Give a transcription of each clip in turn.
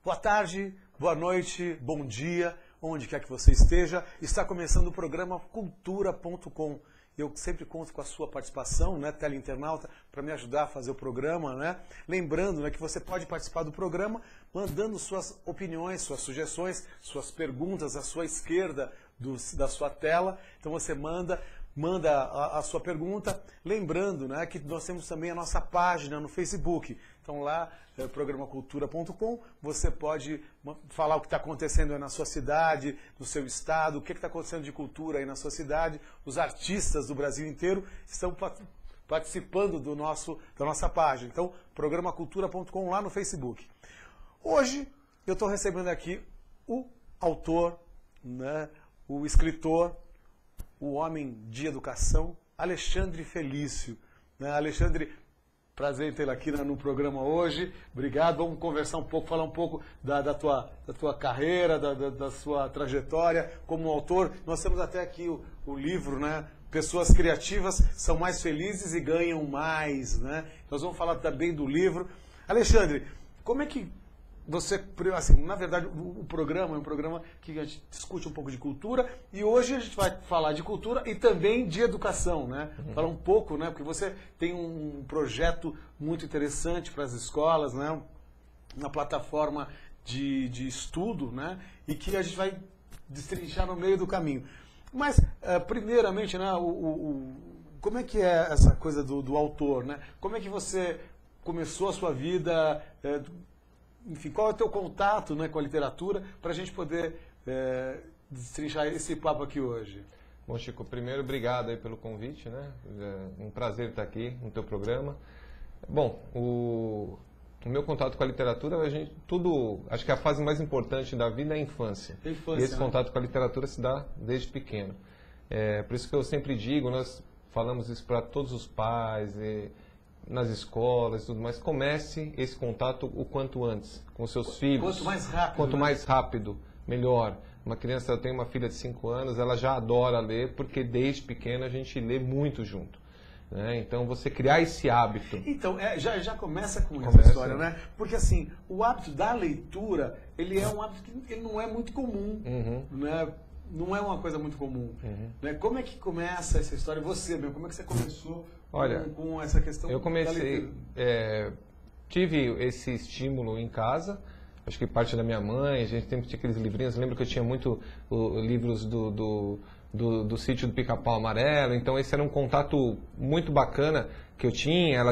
Boa tarde, boa noite, bom dia, onde quer que você esteja. Está começando o programa Cultura.com. Eu sempre conto com a sua participação, né, teleinternauta, para me ajudar a fazer o programa, né? Lembrando, né, que você pode participar do programa mandando suas opiniões, suas sugestões, suas perguntas à sua esquerda da sua tela. Então você manda a sua pergunta, lembrando, né, que nós temos também a nossa página no Facebook. Então lá, programacultura.com, você pode falar o que está acontecendo aí na sua cidade, no seu estado, o que está acontecendo de cultura aí na sua cidade. Os artistas do Brasil inteiro estão participando da nossa página. Então, programacultura.com lá no Facebook. Hoje eu estou recebendo aqui o autor, né, o escritor, o homem de educação, Alexandre Felício. Alexandre, prazer em tê-lo aqui no programa hoje. Obrigado. Vamos conversar um pouco, falar um pouco da tua carreira, da sua trajetória como autor. Nós temos até aqui o livro, né? Pessoas criativas são mais felizes e ganham mais, né? Nós vamos falar também do livro. Alexandre, como é que você, assim, na verdade, o programa é um programa que a gente discute um pouco de cultura e hoje a gente vai falar de cultura e também de educação, né? Falar um pouco, né? Porque você tem um projeto muito interessante para as escolas, né? Uma plataforma de estudo, né? E que a gente vai destrinchar no meio do caminho. Mas, primeiramente, né? Como é que é essa coisa do autor, né? Como é que você começou a sua vida? Enfim, qual é o teu contato, né, com a literatura para a gente poder destrinchar esse papo aqui hoje? Bom, Chico, primeiro, obrigado aí pelo convite, né? É um prazer estar aqui no teu programa. Bom, o meu contato com a literatura, acho que a fase mais importante da vida é a infância. E esse contato com a literatura se dá desde pequeno. Por isso que eu sempre digo, nós falamos isso para todos os pais, nas escolas e tudo mais, comece esse contato o quanto antes, com seus filhos. Quanto mais rápido. Quanto mais rápido, melhor. Uma criança, eu tenho uma filha de 5 anos, ela já adora ler, porque desde pequena a gente lê muito junto. Né? Então, você criar esse hábito. Então, já começa com essa história, né? Porque, assim, o hábito da leitura, ele é um hábito que ele não é muito comum, né? Não é uma coisa muito comum. Né? Como é que começa essa história? Você, meu, como é que você começou com essa questão da leitura? Eu comecei, tive esse estímulo em casa, acho que parte da minha mãe, a gente sempre tinha aqueles livrinhos, eu lembro que eu tinha muito livros do Sítio do Pica-Pau Amarelo, então esse era um contato muito bacana que eu tinha,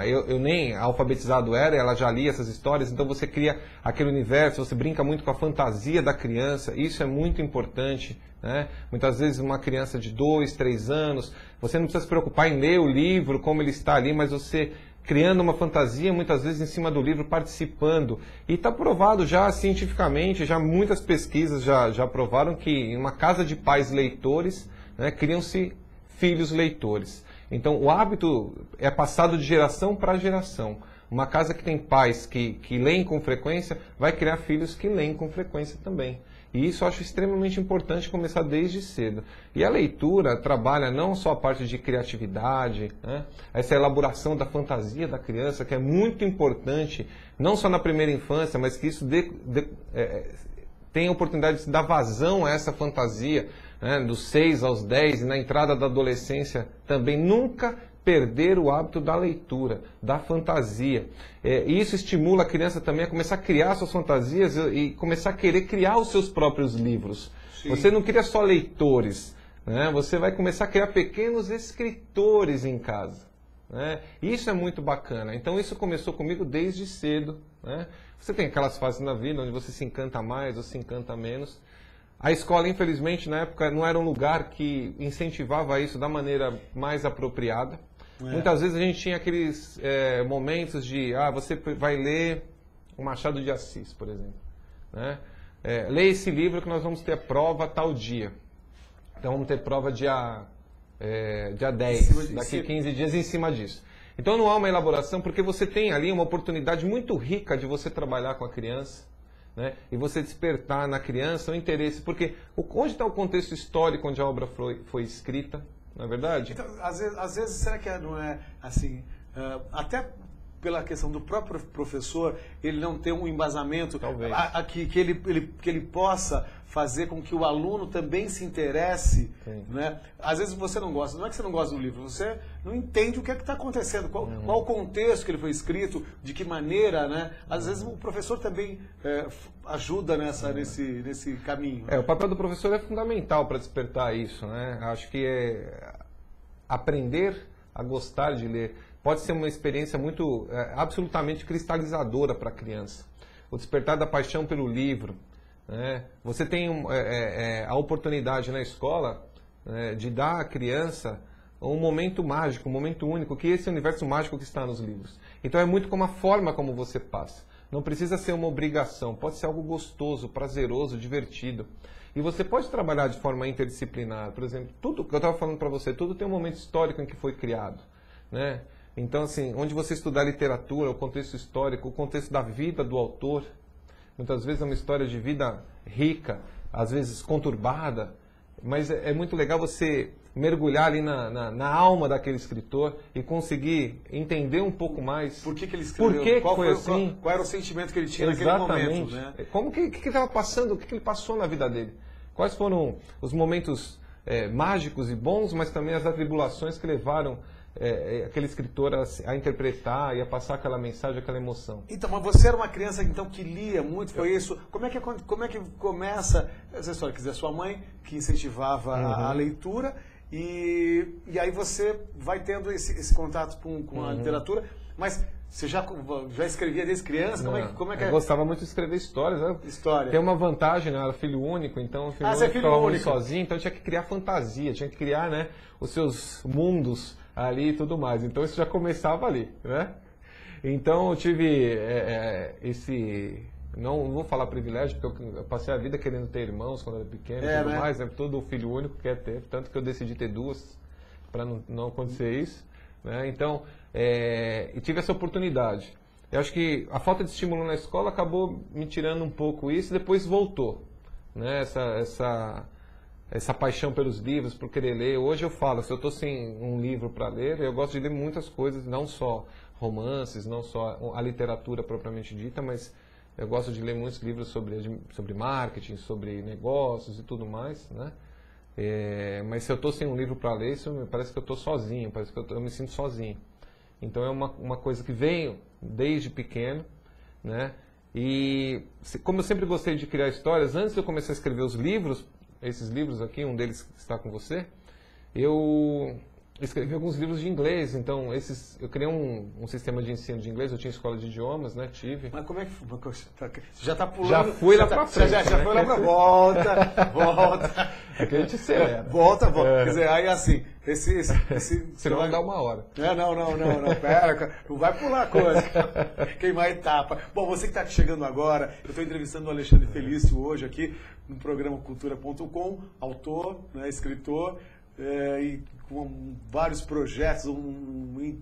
eu nem alfabetizado era, ela já lia essas histórias, então você cria aquele universo, você brinca muito com a fantasia da criança, isso é muito importante, né? Muitas vezes uma criança de 2, 3 anos, você não precisa se preocupar em ler o livro, como ele está ali, mas você criando uma fantasia, muitas vezes em cima do livro, participando. E está provado já cientificamente, já muitas pesquisas já provaram que em uma casa de pais leitores, né, criam-se filhos leitores. Então, o hábito é passado de geração para geração. Uma casa que tem pais que leem com frequência, vai criar filhos que leem com frequência também. E isso eu acho extremamente importante começar desde cedo. E a leitura trabalha não só a parte de criatividade, né? Essa elaboração da fantasia da criança, que é muito importante, não só na primeira infância, mas que isso tenha a oportunidade de dar vazão a essa fantasia, né? Dos 6 aos 10 e na entrada da adolescência também. Nunca perder o hábito da leitura, da fantasia. E isso estimula a criança também a começar a criar suas fantasias e começar a querer criar os seus próprios livros. Sim. Você não cria só leitores, né? Você vai começar a criar pequenos escritores em casa. Né? Isso é muito bacana. Então isso começou comigo desde cedo. Né? Você tem aquelas fases na vida onde você se encanta mais ou se encanta menos. A escola, infelizmente, na época não era um lugar que incentivava isso da maneira mais apropriada. Muitas vezes a gente tinha aqueles momentos de, você vai ler o Machado de Assis, por exemplo. Né? Leia esse livro que nós vamos ter prova tal dia. Então vamos ter prova dia 10, daqui 15 dias em cima disso. Então não há uma elaboração, porque você tem ali uma oportunidade muito rica de você trabalhar com a criança. Né? E você despertar na criança o interesse, porque onde está o contexto histórico onde a obra foi escrita, não é verdade? Então, às vezes será que não é assim, até pela questão do próprio professor, ele não ter um embasamento Talvez. Que ele possa fazer com que o aluno também se interesse, né? Às vezes você não gosta, não é que você não gosta do livro, você não entende o que é que está acontecendo, qual o contexto que ele foi escrito, de que maneira, né? Às vezes o professor também ajuda nesse caminho. O papel do professor é fundamental para despertar isso, né? Acho que aprender a gostar de ler pode ser uma experiência muito, absolutamente cristalizadora para a criança. O despertar da paixão pelo livro, né? Você tem a oportunidade na escola, né, de dar à criança um momento mágico, um momento único, que é esse universo mágico que está nos livros. Então é muito como a forma como você passa. Não precisa ser uma obrigação, pode ser algo gostoso, prazeroso, divertido. E você pode trabalhar de forma interdisciplinar. Por exemplo, tudo que eu estava falando para você, tudo tem um momento histórico em que foi criado, né? Então, assim, onde você estudar literatura, o contexto histórico, o contexto da vida do autor, muitas vezes é uma história de vida rica, às vezes conturbada, mas é muito legal você mergulhar ali na alma daquele escritor e conseguir entender um pouco mais. Por que ele escreveu? Por que foi assim? Qual era o sentimento que ele tinha Exatamente. naquele momento, né? Como que estava passando, o que ele passou na vida dele? Quais foram os momentos mágicos e bons, mas também as atribulações que levaram aquele escritor a interpretar e a passar aquela mensagem, aquela emoção. Então, mas você era uma criança então que lia muito, foi isso? Como é que começa essa história? Quer dizer, a sua mãe que incentivava a leitura e aí você vai tendo esse contato com a literatura, mas você já escrevia desde criança? Como é que eu gostava muito de escrever histórias. Né? História. Tem uma vantagem, né? Eu era filho único, então o filho único ficava muito sozinho, então eu tinha que criar fantasia, tinha que criar, né, os seus mundos ali e tudo mais. Então isso já começava ali, né? Então eu tive esse... Não vou falar privilégio, porque eu passei a vida querendo ter irmãos quando era pequeno e tudo mais, né? Todo filho único quer ter, tanto que eu decidi ter duas, para não acontecer isso, né? Então, e tive essa oportunidade. Eu acho que a falta de estímulo na escola acabou me tirando um pouco isso, e depois voltou, né? Essa paixão pelos livros, por querer ler. Hoje eu falo, se eu estou sem um livro para ler, eu gosto de ler muitas coisas, não só romances, não só a literatura propriamente dita, mas eu gosto de ler muitos livros sobre marketing, sobre negócios e tudo mais, né? Mas se eu estou sem um livro para ler, isso parece que eu estou sozinho, parece que eu me sinto sozinho. Então é uma coisa que veio desde pequeno, né? E como eu sempre gostei de criar histórias, antes de eu começar a escrever os livros, esses livros aqui, um deles está com você, eu escrevi alguns livros de inglês, então eu criei um sistema de ensino de inglês, eu tinha escola de idiomas, né, tive. Mas como é que você já está pulando? Já fui lá para frente. Já foi lá para volta. Aqui a gente acelera. Volta. Quer dizer, aí assim, Senão não dá uma hora. Não, pera, não vai pular a coisa. Queimar a etapa. Bom, você que está chegando agora, eu estou entrevistando o Alexandre Felício hoje aqui no programa Cultura.com, autor, né, escritor, e com vários projetos, um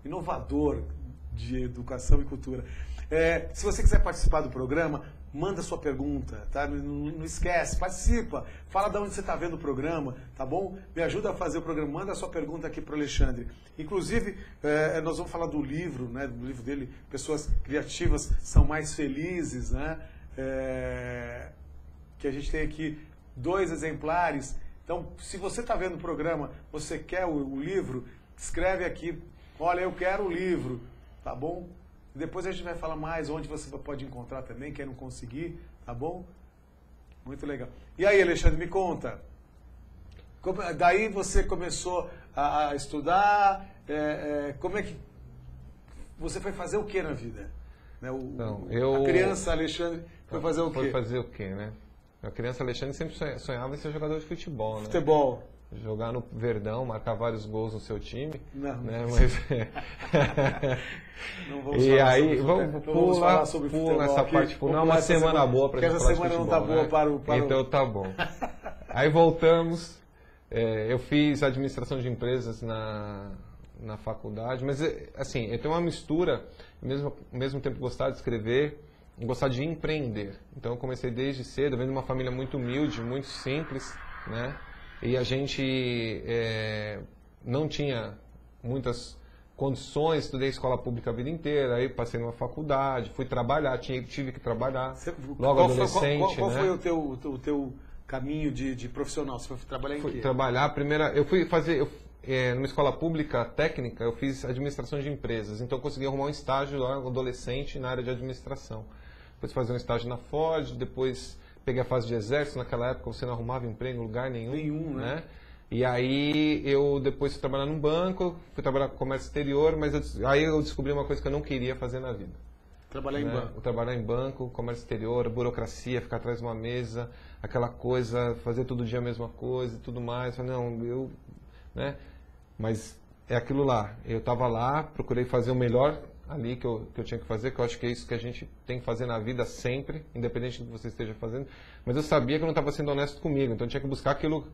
inovador de educação e cultura. Se você quiser participar do programa, manda sua pergunta, tá? Não esquece, participa, fala de onde você está vendo o programa, tá bom? Me ajuda a fazer o programa, manda a sua pergunta aqui para o Alexandre. Inclusive, nós vamos falar do livro, né? Do livro dele, Pessoas Criativas São Mais Felizes, né? Que a gente tem aqui 2 exemplares. Então, se você está vendo o programa, você quer o livro, escreve aqui, olha, eu quero o livro, tá bom? Depois a gente vai falar mais onde você pode encontrar também, quem não conseguir, tá bom? Muito legal. E aí, Alexandre, me conta. Daí você começou a estudar, como é que... Você foi fazer o que na vida? Né? A criança Alexandre foi fazer o quê? Foi fazer o quê, né? A criança Alexandre sempre sonhava em ser jogador de futebol, né? Futebol. Jogar no Verdão, marcar vários gols no seu time. Não. Né? Mas... não vamos falar sobre futebol. Pula essa parte. Não é uma semana boa para gente falar de futebol. Porque essa semana não está boa para o... Então tá bom. Aí voltamos. Eu fiz administração de empresas na faculdade. Mas, assim, eu tenho uma mistura. Ao mesmo tempo gostar de escrever, gostar de empreender. Então eu comecei desde cedo, vendo uma família muito humilde, muito simples, né? E a gente não tinha muitas condições, estudei escola pública a vida inteira, aí passei numa faculdade, fui trabalhar, tive que trabalhar, logo adolescente. Qual foi o teu caminho de profissional? Você foi trabalhar em quê? Trabalhar, eu fui fazer, numa escola pública técnica, eu fiz administração de empresas, então eu consegui arrumar um estágio lá, adolescente, na área de administração. Depois fazer um estágio na Ford, depois peguei a fase de exército, naquela época você não arrumava emprego em lugar nenhum, né? E aí eu depois fui trabalhar num banco, fui trabalhar com comércio exterior, mas aí eu descobri uma coisa que eu não queria fazer na vida. Trabalhar em banco. Trabalhar em banco, comércio exterior, burocracia, ficar atrás de uma mesa, aquela coisa, fazer todo dia a mesma coisa e tudo mais. Não, né? Mas é aquilo lá. Eu estava lá, procurei fazer o melhor ali que eu tinha que fazer, que eu acho que é isso que a gente tem que fazer na vida sempre, independente do que você esteja fazendo. Mas eu sabia que eu não estava sendo honesto comigo, então eu tinha que buscar aquilo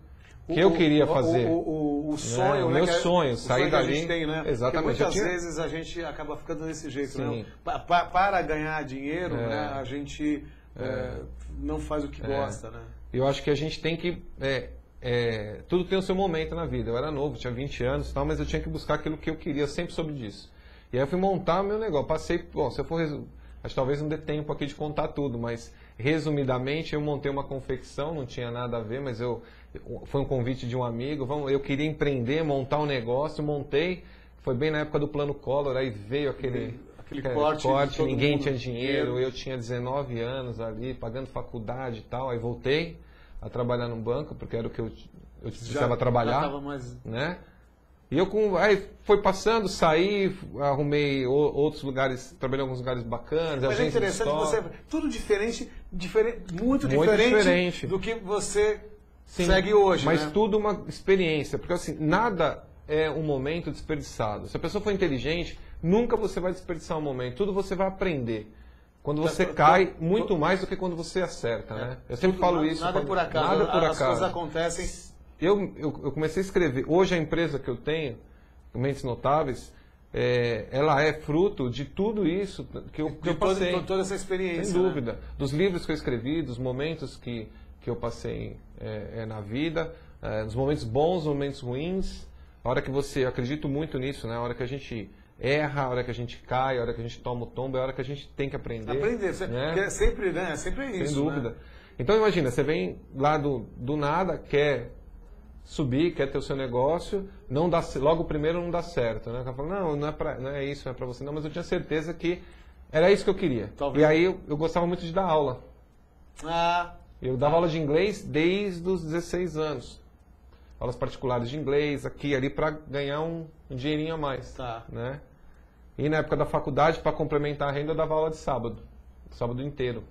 que eu queria fazer. O sonho, né? O meu sonho, sair dali. Que a gente tem, né? Exatamente. Porque muitas vezes a gente acaba ficando desse jeito, Sim. né? Para ganhar dinheiro, né? A gente não faz o que gosta, né? Eu acho que a gente tem que... tudo tem o seu momento na vida. Eu era novo, tinha 20 anos e tal, mas eu tinha que buscar aquilo que eu queria, eu sempre soube disso. E aí eu fui montar o meu negócio. Passei... Bom, se eu for... Acho que talvez não dê tempo aqui de contar tudo, mas resumidamente eu montei uma confecção, não tinha nada a ver, mas foi um convite de um amigo, eu queria empreender, montar um negócio, montei, foi bem na época do Plano Collor, aí veio aquele corte, ninguém tinha dinheiro, eu tinha 19 anos ali, pagando faculdade e tal, aí voltei a trabalhar no banco, porque era o que eu precisava trabalhar, né? E aí foi passando, saí, arrumei outros lugares, trabalhei em alguns lugares bacanas. Mas é interessante que você... Tudo muito diferente do que você segue hoje, mas né? tudo uma experiência, porque assim, nada é um momento desperdiçado. Se a pessoa for inteligente, nunca você vai desperdiçar um momento, tudo você vai aprender. Quando você cai, muito mais do que quando você acerta, né? Eu sempre falo isso. Nada por acaso, nada por as acaso. coisas acontecem... Eu comecei a escrever. Hoje a empresa que eu tenho, Mentes Notáveis, ela é fruto de tudo isso que eu passei. De toda essa experiência. Sem dúvida. Né? Dos livros que eu escrevi, dos momentos que eu passei na vida, dos momentos bons, momentos ruins. A hora que eu acredito muito nisso, né? A hora que a gente erra, a hora que a gente cai, a hora que a gente toma o tombo, é a hora que a gente tem que aprender. Né? Porque sempre é isso. Sem dúvida. Né? Então imagina, você vem lá do nada, quer subir, quer ter o seu negócio, não dá, logo o primeiro não dá certo, né? O cara fala, não é isso, não é para você, não, mas eu tinha certeza que era isso que eu queria. Talvez. E aí eu gostava muito de dar aula. Eu dava aula de inglês desde os 16 anos. Aulas particulares de inglês, aqui e ali, para ganhar um dinheirinho a mais. Tá. Né? E na época da faculdade, para complementar a renda, eu dava aula de sábado inteiro.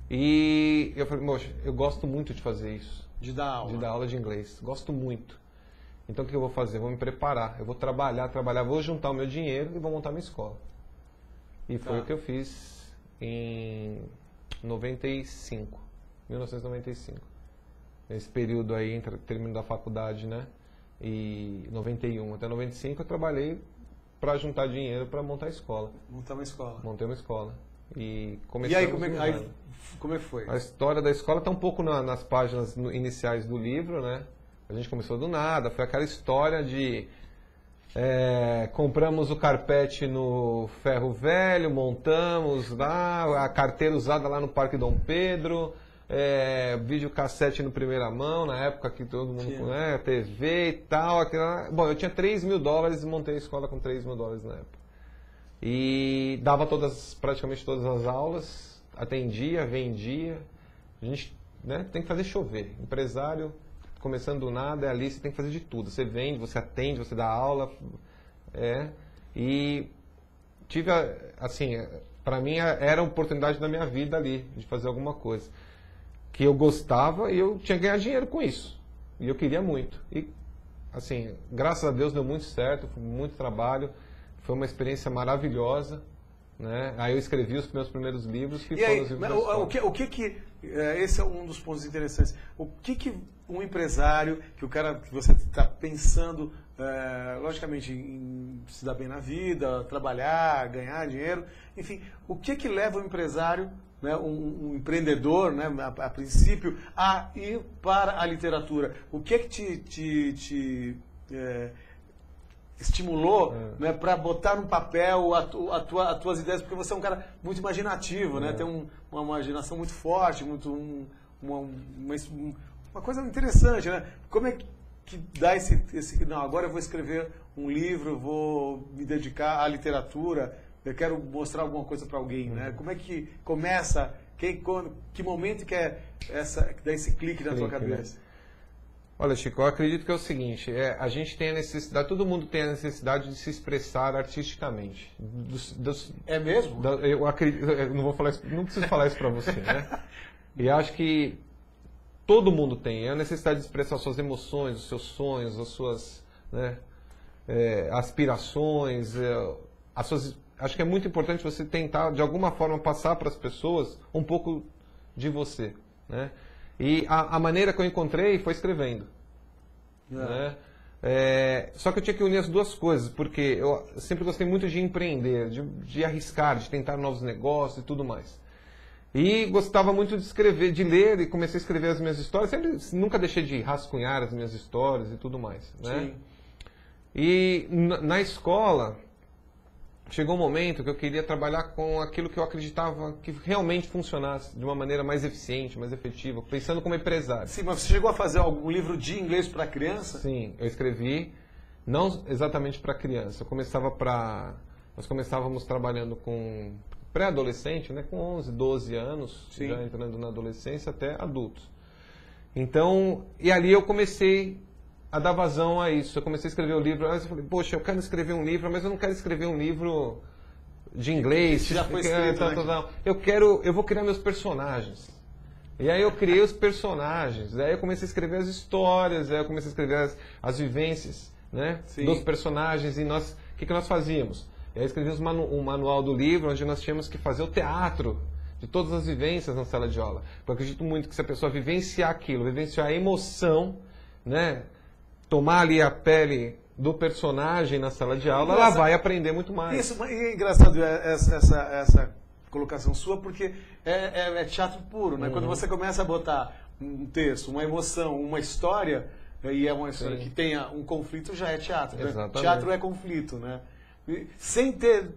E eu falei, moxa, eu gosto muito de fazer isso. De dar aula. De dar aula de inglês. Gosto muito. Então o que eu vou fazer? Eu vou me preparar. Eu vou trabalhar, vou juntar o meu dinheiro e vou montar minha escola. E foi o que eu fiz em 1995. Nesse período aí, entre término da faculdade, né? E 91 até 95 eu trabalhei para juntar dinheiro para montar a escola. Montar uma escola. Montei uma escola. E aí, como é que foi? A história da escola está um pouco nas páginas iniciais do livro, né? A gente começou do nada, foi aquela história de compramos o carpete no Ferro Velho, montamos lá, a carteira usada lá no Parque Dom Pedro, videocassete no primeira mão, na época que todo mundo, né, TV e tal. Bom, eu tinha $3.000 e montei a escola com $3.000 na época. E dava praticamente todas as aulas, atendia, vendia. A gente, né, tem que fazer chover. Empresário, começando do nada, ali você tem que fazer de tudo. Você vende, você atende, você dá aula. E tive, assim, para mim era a oportunidade da minha vida ali, de fazer alguma coisa. Que eu gostava e eu tinha que ganhar dinheiro com isso. E eu queria muito. E, assim, graças a Deus deu muito certo, foi muito trabalho. Foi uma experiência maravilhosa, né? Aí eu escrevi os meus primeiros livros, que foram os livros esse é um dos pontos interessantes. O que um empresário, que você está pensando, logicamente, em se dar bem na vida, trabalhar, ganhar dinheiro, enfim, o que leva o empresário, né, um empreendedor, né, a princípio, a ir para a literatura? O que te estimulou, né, para botar no papel as tuas ideias, porque você é um cara muito imaginativo, né? Tem uma imaginação muito forte, uma coisa interessante, né? Como é que dá não, agora eu vou escrever um livro, vou me dedicar à literatura, eu quero mostrar alguma coisa para alguém, né? Como é que começa, que momento que que dá esse clique na tua cabeça? Né? Olha, Chico, eu acredito que é o seguinte, a gente tem a necessidade, todo mundo tem a necessidade de se expressar artisticamente. É mesmo? Eu acredito, eu não vou falar isso, não preciso falar isso para você, né? E acho que todo mundo tem a necessidade de expressar suas emoções, os seus sonhos, as suas, né, aspirações, acho que é muito importante você tentar, de alguma forma, passar para as pessoas um pouco de você, né? E a maneira que eu encontrei foi escrevendo. Né? Só que eu tinha que unir as duas coisas, porque eu sempre gostei muito de empreender, de arriscar, de tentar novos negócios e tudo mais. E gostava muito de escrever, de ler, e comecei a escrever as minhas histórias. Nunca deixei de rascunhar as minhas histórias e tudo mais. Né? Sim. E na escola, chegou um momento que eu queria trabalhar com aquilo que eu acreditava que realmente funcionasse de uma maneira mais eficiente, mais efetiva, pensando como empresário. Sim, mas você chegou a fazer algum livro de inglês para criança? Sim, eu escrevi, não exatamente para criança. Nós começávamos trabalhando com pré-adolescente, né, com 11, 12 anos, Sim. Já entrando na adolescência até adultos. Então, e ali eu comecei a dar vazão a isso. Eu comecei a escrever o livro, aí eu falei, poxa, eu quero escrever um livro, mas eu não quero escrever um livro de inglês. Já foi escrito, Eu vou criar meus personagens. E aí eu criei os personagens, aí eu comecei a escrever as histórias, aí eu comecei a escrever as vivências, né, dos personagens, e o que nós fazíamos? E aí escrevíamos um manual do livro, onde nós tínhamos que fazer o teatro de todas as vivências na sala de aula. Porque eu acredito muito que se a pessoa vivenciar aquilo, vivenciar a emoção, né, tomar ali a pele do personagem na sala de aula, ela vai aprender muito mais. Isso, e é engraçado essa colocação sua, porque é teatro puro, né? Quando você começa a botar um texto, uma emoção, uma história, e é uma história que tenha um conflito, já é teatro. Né? Teatro é conflito, né? Sem ter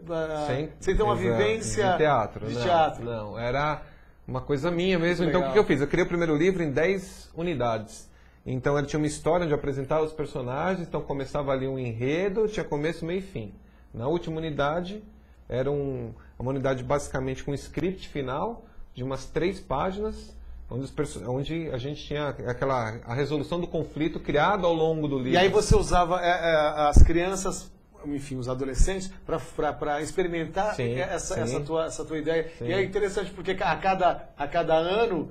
uma vivência de teatro. Não, era uma coisa minha mesmo. Então, o que eu fiz? Eu criei o primeiro livro em 10 unidades. Então, ele tinha uma história onde eu apresentava os personagens, então começava ali um enredo, tinha começo, meio e fim. Na última unidade, era uma unidade basicamente com um script final, de umas 3 páginas, onde a gente tinha a resolução do conflito criado ao longo do livro. E aí você usava as crianças, enfim, os adolescentes, para experimentar essa tua ideia. Sim. E é interessante porque a cada ano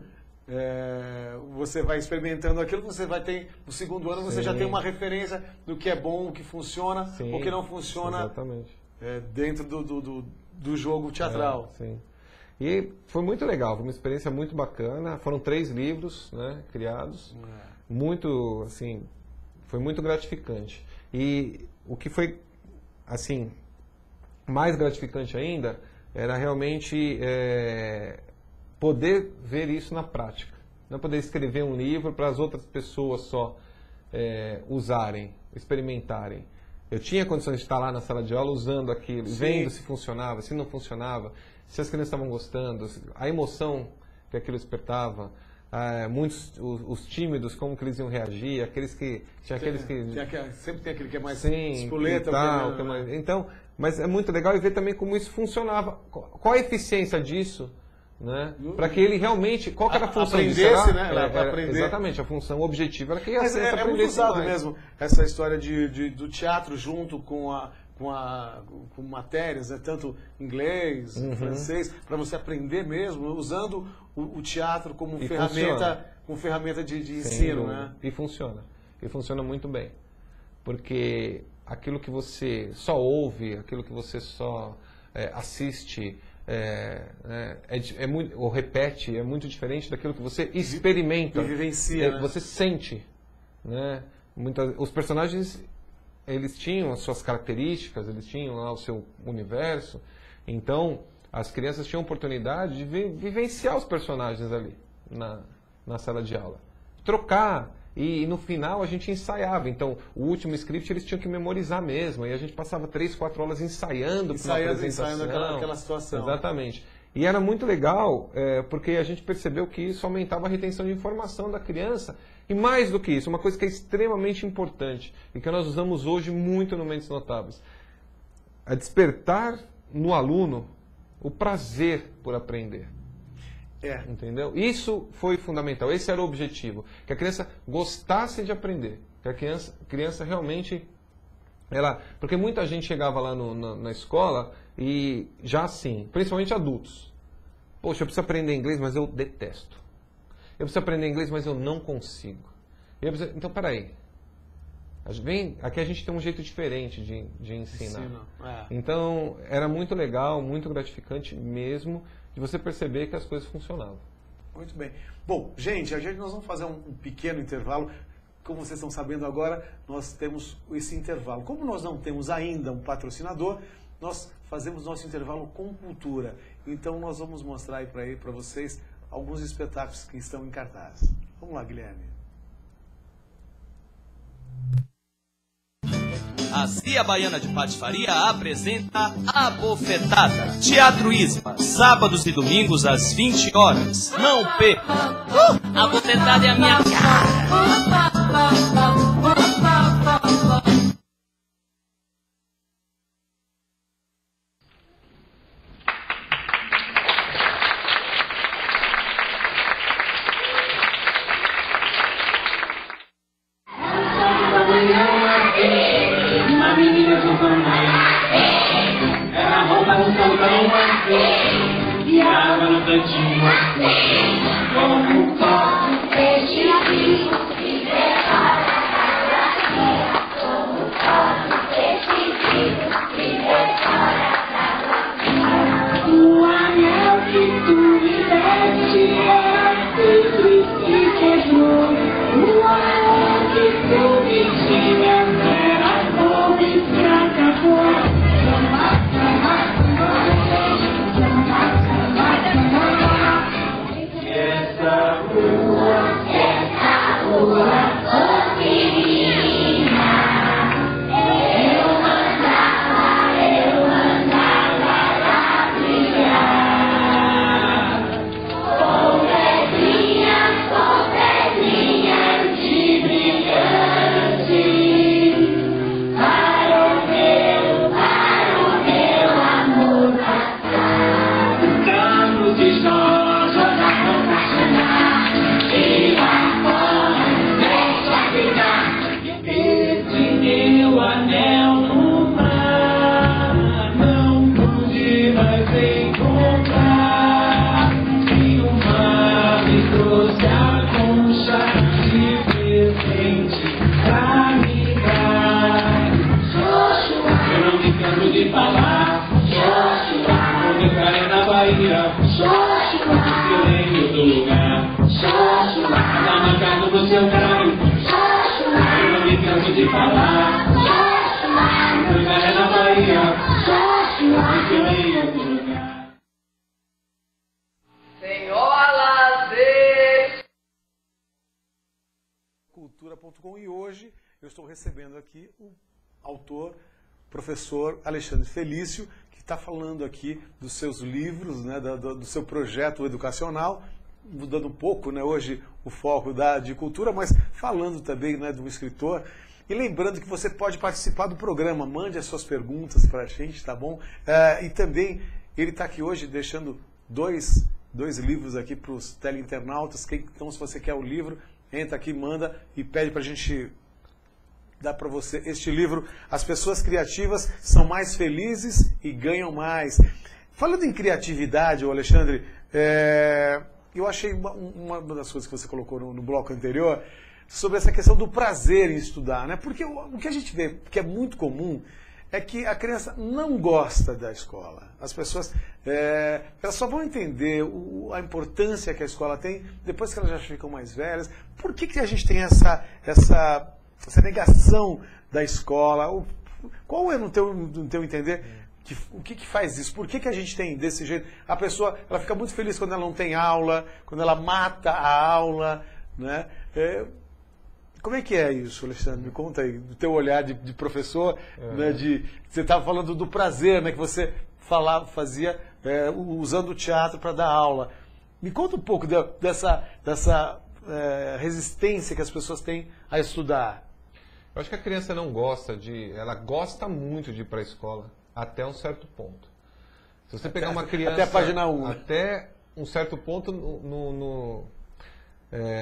você vai experimentando aquilo, você vai ter, no segundo ano você já tem uma referência do que é bom, o que funciona, o que não funciona dentro do jogo teatral. Sim. E foi muito legal, foi uma experiência muito bacana. Foram 3 livros, né, criados. Muito, assim, foi muito gratificante. E o que foi, assim, mais gratificante ainda era realmente poder ver isso na prática. Não poder escrever um livro para as outras pessoas só usarem, experimentarem. Eu tinha condições de estar lá na sala de aula usando aquilo, vendo se funcionava, se não funcionava, se as crianças estavam gostando, a emoção que aquilo despertava, os tímidos, como que eles iam reagir, aqueles que... Sempre tem aquele que é mais espoleta. Então, mas é muito legal e ver também como isso funcionava. Qual a eficiência disso, né? Para que ele realmente... Qual que era a função disso? Aprender. Exatamente, a função objetiva era que a criança aprendesse muito usado mais. mesmo essa história do teatro junto com matérias, né? Tanto inglês, francês, para você aprender mesmo, usando o teatro como ferramenta de ensino. Né? E funciona muito bem. Porque aquilo que você só ouve, aquilo que você só assiste... ou repete, é muito diferente daquilo que você experimenta. Vivencia, né? Você sente. Né? Os personagens, eles tinham as suas características, eles tinham lá o seu universo. Então, as crianças tinham oportunidade de vivenciar os personagens ali, na sala de aula. Trocar E no final a gente ensaiava. Então, o último script eles tinham que memorizar mesmo. E a gente passava 3, 4 horas ensaiando para uma apresentação. Ensaiando aquela situação. Exatamente. E era muito legal, porque a gente percebeu que isso aumentava a retenção de informação da criança. E mais do que isso, uma coisa que é extremamente importante e que nós usamos hoje muito no Mentes Notáveis, é despertar no aluno o prazer por aprender. Entendeu? Isso foi fundamental, esse era o objetivo. Que a criança gostasse de aprender. Que a criança realmente... Porque muita gente chegava lá na escola e já assim, principalmente adultos. Poxa, eu preciso aprender inglês, mas eu detesto. Eu preciso aprender inglês, mas eu não consigo. Então, peraí. Aqui a gente tem um jeito diferente de ensinar. Então, era muito legal, muito gratificante mesmo, de você perceber que as coisas funcionavam. Muito bem. Bom, gente, nós vamos fazer um pequeno intervalo. Como vocês estão sabendo agora, nós temos esse intervalo. Como nós não temos ainda um patrocinador, nós fazemos nosso intervalo com cultura. Então, nós vamos mostrar aí para vocês alguns espetáculos que estão em cartaz. Vamos lá, Guilherme. A Cia Baiana de Patifaria apresenta A Bofetada. Teatro Isma, sábados e domingos às 20 horas. Não perca! A bofetada é a minha cara! Uma menina com tamanho, era roupa no salão, e água no cantinho, como o pó, peixe vivo, se prepara como o pó, peixe vivo, se prepara o anel que tu me deste é simples e quebrou, o anel que tu me tinha. Cultura.com, e hoje eu estou recebendo aqui o autor, professor Alexandre Felício, que está falando aqui dos seus livros, né, do seu projeto educacional, mudando um pouco, né, hoje o foco de cultura, mas falando também, né, de um escritor. E lembrando que você pode participar do programa, mande as suas perguntas para a gente, tá bom? E também ele está aqui hoje deixando dois livros aqui para os teleinternautas. Então, se você quer o livro, entra aqui, manda e pede para a gente dar para você este livro. As pessoas criativas são mais felizes e ganham mais. Falando em criatividade, Alexandre, eu achei uma das coisas que você colocou no bloco anterior sobre essa questão do prazer em estudar, né? Porque o que a gente vê, que é muito comum, é que a criança não gosta da escola. As pessoas elas só vão entender a importância que a escola tem depois que elas já ficam mais velhas. Por que a gente tem essa negação da escola? Qual é, no teu entender, o que faz isso? Por que a gente tem desse jeito? A pessoa ela fica muito feliz quando ela não tem aula, quando ela mata a aula, né? Como é que é isso, Alexandre? Me conta aí, do teu olhar de professor, né, você estava falando do prazer, né, que você fazia usando o teatro para dar aula. Me conta um pouco dessa resistência que as pessoas têm a estudar. Eu acho que a criança não gosta ela gosta muito de ir para a escola, até um certo ponto. Se você pegar uma criança... Até a página 1. Até um certo ponto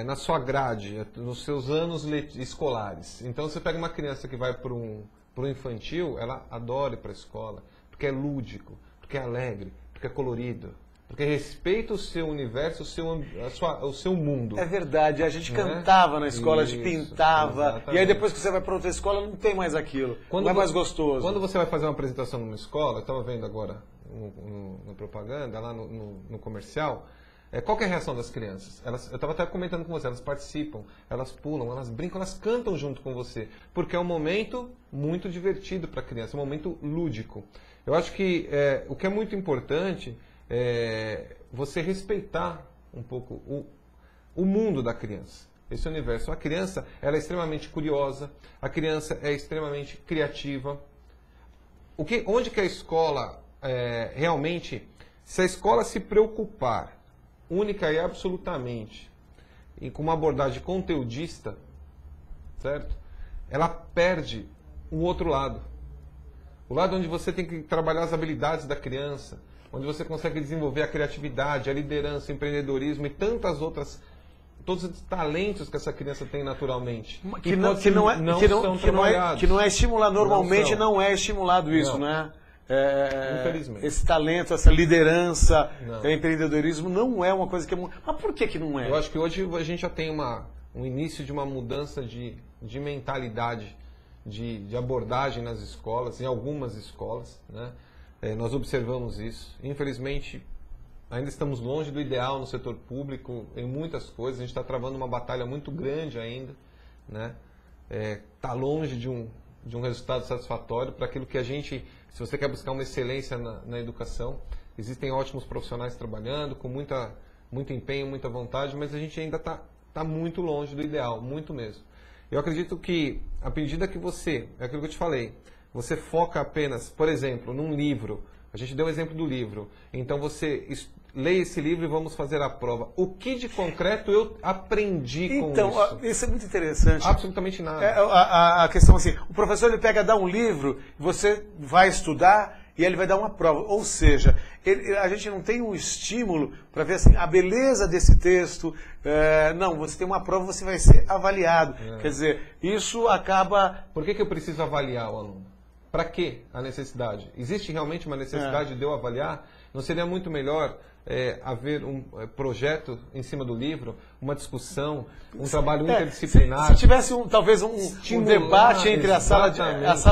na sua grade, nos seus anos escolares. Então, você pega uma criança que vai para um infantil, ela adora ir para a escola, porque é lúdico, porque é alegre, porque é colorido, porque respeita o seu universo, o seu mundo. É verdade, a gente cantava na escola, a gente pintava, exatamente. E aí depois que você vai para outra escola, não tem mais aquilo, não é mais gostoso. Quando você vai fazer uma apresentação numa escola, eu estava vendo agora na propaganda, lá no comercial, qual que é a reação das crianças? Eu estava até comentando com você, elas participam, elas pulam, elas brincam, elas cantam junto com você, porque é um momento muito divertido para a criança, um momento lúdico. Eu acho que o que é muito importante é você respeitar um pouco o mundo da criança, esse universo. A criança ela é extremamente curiosa, a criança é extremamente criativa. Onde que a escola realmente, se a escola se preocupar única e absolutamente e com uma abordagem conteudista, certo? Ela perde o outro lado. O lado onde você tem que trabalhar as habilidades da criança, onde você consegue desenvolver a criatividade, a liderança, o empreendedorismo e todos os talentos que essa criança tem naturalmente. Que não é estimulado, normalmente não é estimulado isso, né? Infelizmente. Esse talento, essa liderança, empreendedorismo não é uma coisa que é... Mas por que não é? Eu acho que hoje a gente já tem um início de uma mudança de mentalidade, de abordagem nas escolas, em algumas escolas, né? Nós observamos isso. Infelizmente, ainda estamos longe do ideal no setor público em muitas coisas. A gente está travando uma batalha muito grande ainda, né? Está longe de um resultado satisfatório para aquilo que a gente... Se você quer buscar uma excelência na educação, existem ótimos profissionais trabalhando, com muito empenho, muita vontade, mas a gente ainda está muito longe do ideal, muito mesmo. Eu acredito que, à medida que é aquilo que eu te falei, você foca apenas, por exemplo, num livro, a gente deu o exemplo do livro, então você lê esse livro e vamos fazer a prova. O que de concreto eu aprendi com isso? Então, isso é muito interessante. Absolutamente nada. A questão assim, o professor ele dá um livro, você vai estudar e ele vai dar uma prova. Ou seja, a gente não tem um estímulo para ver assim, a beleza desse texto. Não, você tem uma prova, você vai ser avaliado. Quer dizer, isso acaba... Por que eu preciso avaliar o aluno? Para que a necessidade? Existe realmente uma necessidade de eu avaliar? Não seria muito melhor haver um projeto em cima do livro, uma discussão, um trabalho interdisciplinar? Se tivesse talvez um debate entre a sala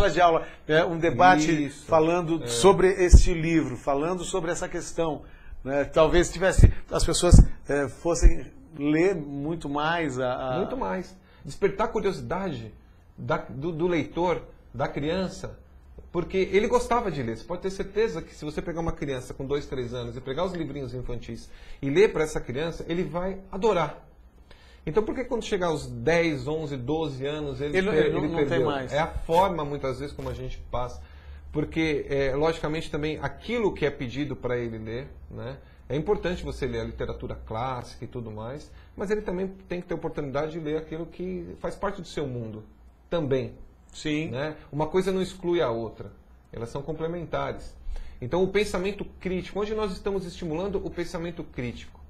de aula, um debate falando sobre este livro, falando sobre essa questão, né? Talvez as pessoas fossem ler muito mais. Muito mais. Despertar a curiosidade do leitor, da criança. Porque ele gostava de ler. Você pode ter certeza que se você pegar uma criança com 2, 3 anos e pegar os livrinhos infantis e ler para essa criança, ele vai adorar. Então por que quando chegar aos 10, 11, 12 anos ele perdeu? Tem mais. É a forma, muitas vezes, como a gente passa. Porque, logicamente, também aquilo que é pedido para ele ler, né? É importante você ler a literatura clássica e tudo mais, mas ele também tem que ter a oportunidade de ler aquilo que faz parte do seu mundo também. Sim. Né? Uma coisa não exclui a outra, elas são complementares. Então o pensamento crítico, onde nós estamos estimulando o pensamento crítico?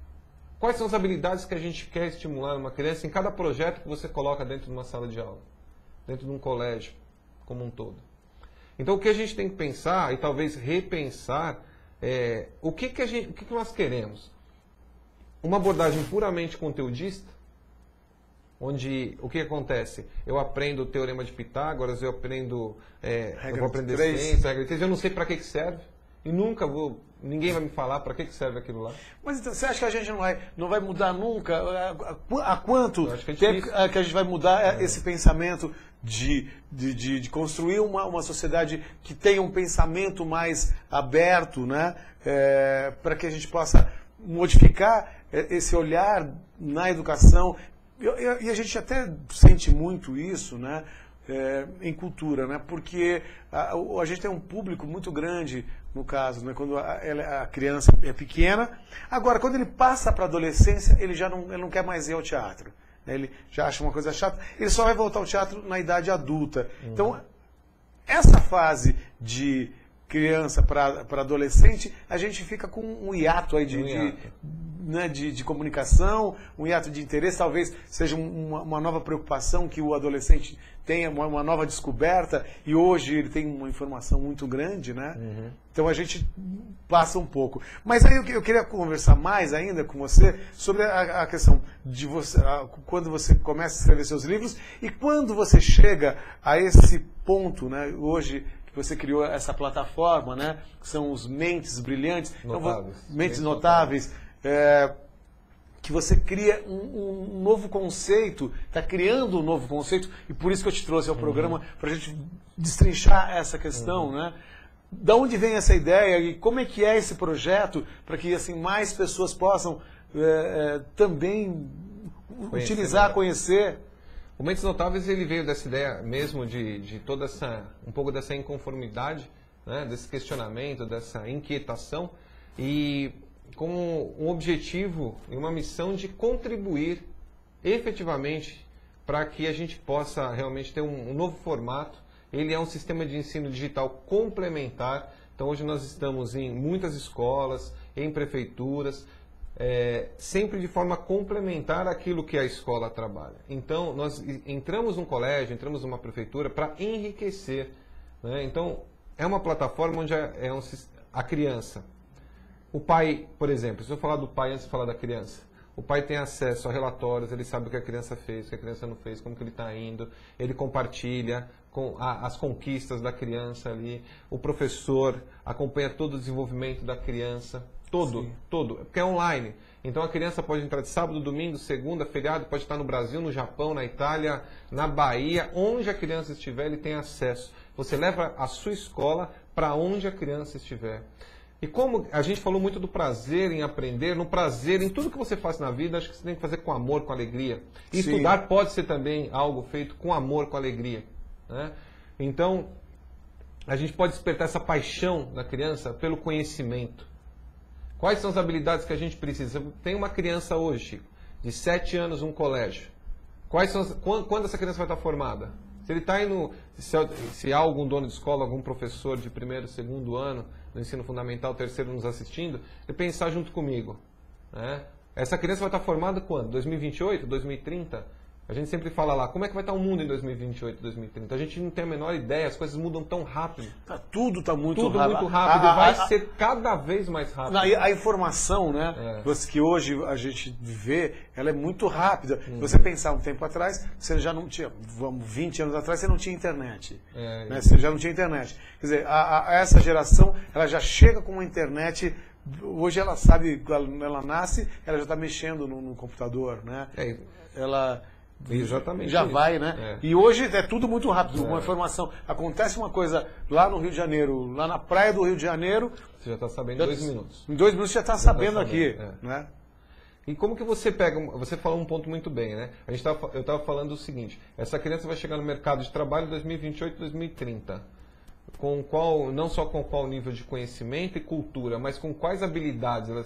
Quais são as habilidades que a gente quer estimular numa criança em cada projeto que você coloca dentro de uma sala de aula, dentro de um colégio como um todo? Então o que a gente tem que pensar e talvez repensar é o que nós queremos? Uma abordagem puramente conteudista? Onde o que acontece? Eu aprendo o Teorema de Pitágoras, eu vou aprender ciência, regra de 3, eu não sei para que serve e ninguém vai me falar para que serve aquilo lá. Mas então, você acha que a gente não vai mudar nunca? Há quanto tempo que a gente vai mudar esse pensamento de construir uma sociedade que tenha um pensamento mais aberto, né? Para que a gente possa modificar esse olhar na educação, E a gente até sente muito isso, né? Em cultura, né? Porque a gente tem um público muito grande, no caso, né? Quando a criança é pequena. Agora, quando ele passa para a adolescência, ele não quer mais ir ao teatro. Né? Ele já acha uma coisa chata, ele só vai voltar ao teatro na idade adulta. Então, essa fase de criança para adolescente, a gente fica com um hiato aí de comunicação, um hiato de interesse, talvez seja uma nova preocupação que o adolescente tenha, uma nova descoberta, e hoje ele tem uma informação muito grande, né? Então a gente passa um pouco. Mas aí eu queria conversar mais ainda com você sobre a questão de você, quando você começa a escrever seus livros e quando você chega a esse ponto, né? Hoje você criou essa plataforma, né? Que são os Mentes Brilhantes, Mentes Notáveis, que você cria um novo conceito, está criando um novo conceito, e por isso que eu te trouxe ao programa, para a gente destrinchar essa questão, né? Da onde vem essa ideia e como é que é esse projeto, para que assim, mais pessoas possam também utilizar, conhecer. O Mentes Notáveis, ele veio dessa ideia mesmo de toda um pouco dessa inconformidade, né, desse questionamento, dessa inquietação, e com um objetivo e uma missão de contribuir efetivamente para que a gente possa realmente ter um novo formato. Ele é um sistema de ensino digital complementar, então hoje nós estamos em muitas escolas, em prefeituras, sempre de forma complementar àquilo que a escola trabalha. Então, nós entramos num colégio, entramos numa prefeitura para enriquecer, né? Então, é uma plataforma onde a criança, o pai, por exemplo, se eu falar do pai antes de falar da criança, o pai tem acesso a relatórios, ele sabe o que a criança fez, o que a criança não fez, como que ele está indo, ele compartilha com as conquistas da criança ali, o professor acompanha todo o desenvolvimento da criança, todo, porque é online. Então a criança pode entrar de sábado, domingo, segunda, feriado, pode estar no Brasil, no Japão, na Itália, na Bahia, onde a criança estiver, ele tem acesso. Você leva a sua escola para onde a criança estiver. E como a gente falou muito do prazer em aprender, no prazer em tudo que você faz na vida, acho que você tem que fazer com amor, com alegria. E estudar pode ser também algo feito com amor, com alegria, né? Então, a gente pode despertar essa paixão na criança pelo conhecimento. Quais são as habilidades que a gente precisa? Tem uma criança hoje, Chico, de 7 anos num colégio. Quando essa criança vai estar formada? Se ele está indo, se há algum dono de escola, algum professor de primeiro, segundo ano, no ensino fundamental, terceiro nos assistindo, ele pensar junto comigo, né? Essa criança vai estar formada quando? 2028, 2030? A gente sempre fala lá, como é que vai estar o mundo em 2028, 2030? A gente não tem a menor ideia, as coisas mudam tão rápido. Tudo está muito rápido. Tudo muito rápido, e vai ser cada vez mais rápido. A informação, né, que hoje a gente vê, ela é muito rápida. Você pensar um tempo atrás, você já não tinha, 20 anos atrás, você não tinha internet. Né? Você já não tinha internet. Quer dizer, essa geração, ela já chega com uma internet. Hoje ela sabe, ela nasce, ela já está mexendo no computador, né? Ela exatamente já isso. Vai, né? E hoje é tudo muito rápido, uma informação. Acontece uma coisa lá no Rio de Janeiro, lá na praia do Rio de Janeiro. Você já está sabendo em 2 minutos. Em 2 minutos você já está sabendo aqui. Né? E como que você pega, você falou um ponto muito bem, né? Eu estava falando o seguinte, essa criança vai chegar no mercado de trabalho em 2028, 2030. Não só com qual nível de conhecimento e cultura, mas com quais habilidades, o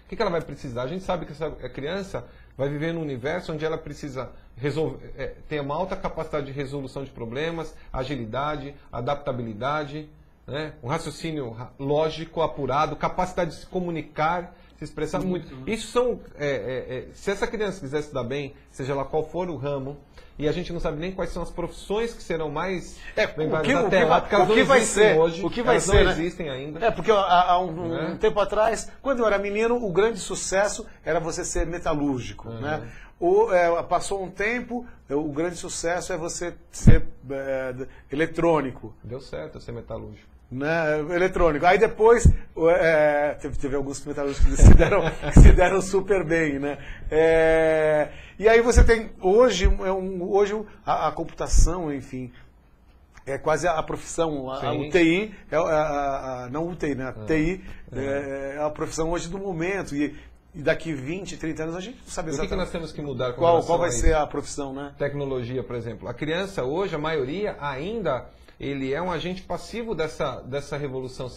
que ela vai precisar. A gente sabe que a criança vai viver num universo onde ela precisa ter uma alta capacidade de resolução de problemas, agilidade, adaptabilidade, né? Um raciocínio lógico, apurado, capacidade de se comunicar, se expressar muito. Isso são, se essa criança quiser se dar bem, seja lá qual for o ramo, e a gente não sabe nem quais são as profissões que serão mais o que vai ser hoje, o que vai ser, não existem ainda. Porque há um tempo atrás, quando eu era menino, o grande sucesso era você ser metalúrgico, né? Passou um tempo, o grande sucesso é você ser eletrônico. Deu certo ser metalúrgico. Né, eletrônico. Aí depois teve alguns metalúrgicos que se deram super bem, né? E aí você tem hoje a computação, enfim, é quase a profissão, a UTI, não UTI, né? A TI é a profissão hoje do momento. E daqui 20, 30 anos a gente não sabe O que exatamente nós temos que mudar com qual relação vai a ser isso? a profissão, né? Tecnologia, por exemplo. A criança hoje, a maioria ainda, ele é um agente passivo dessa revolução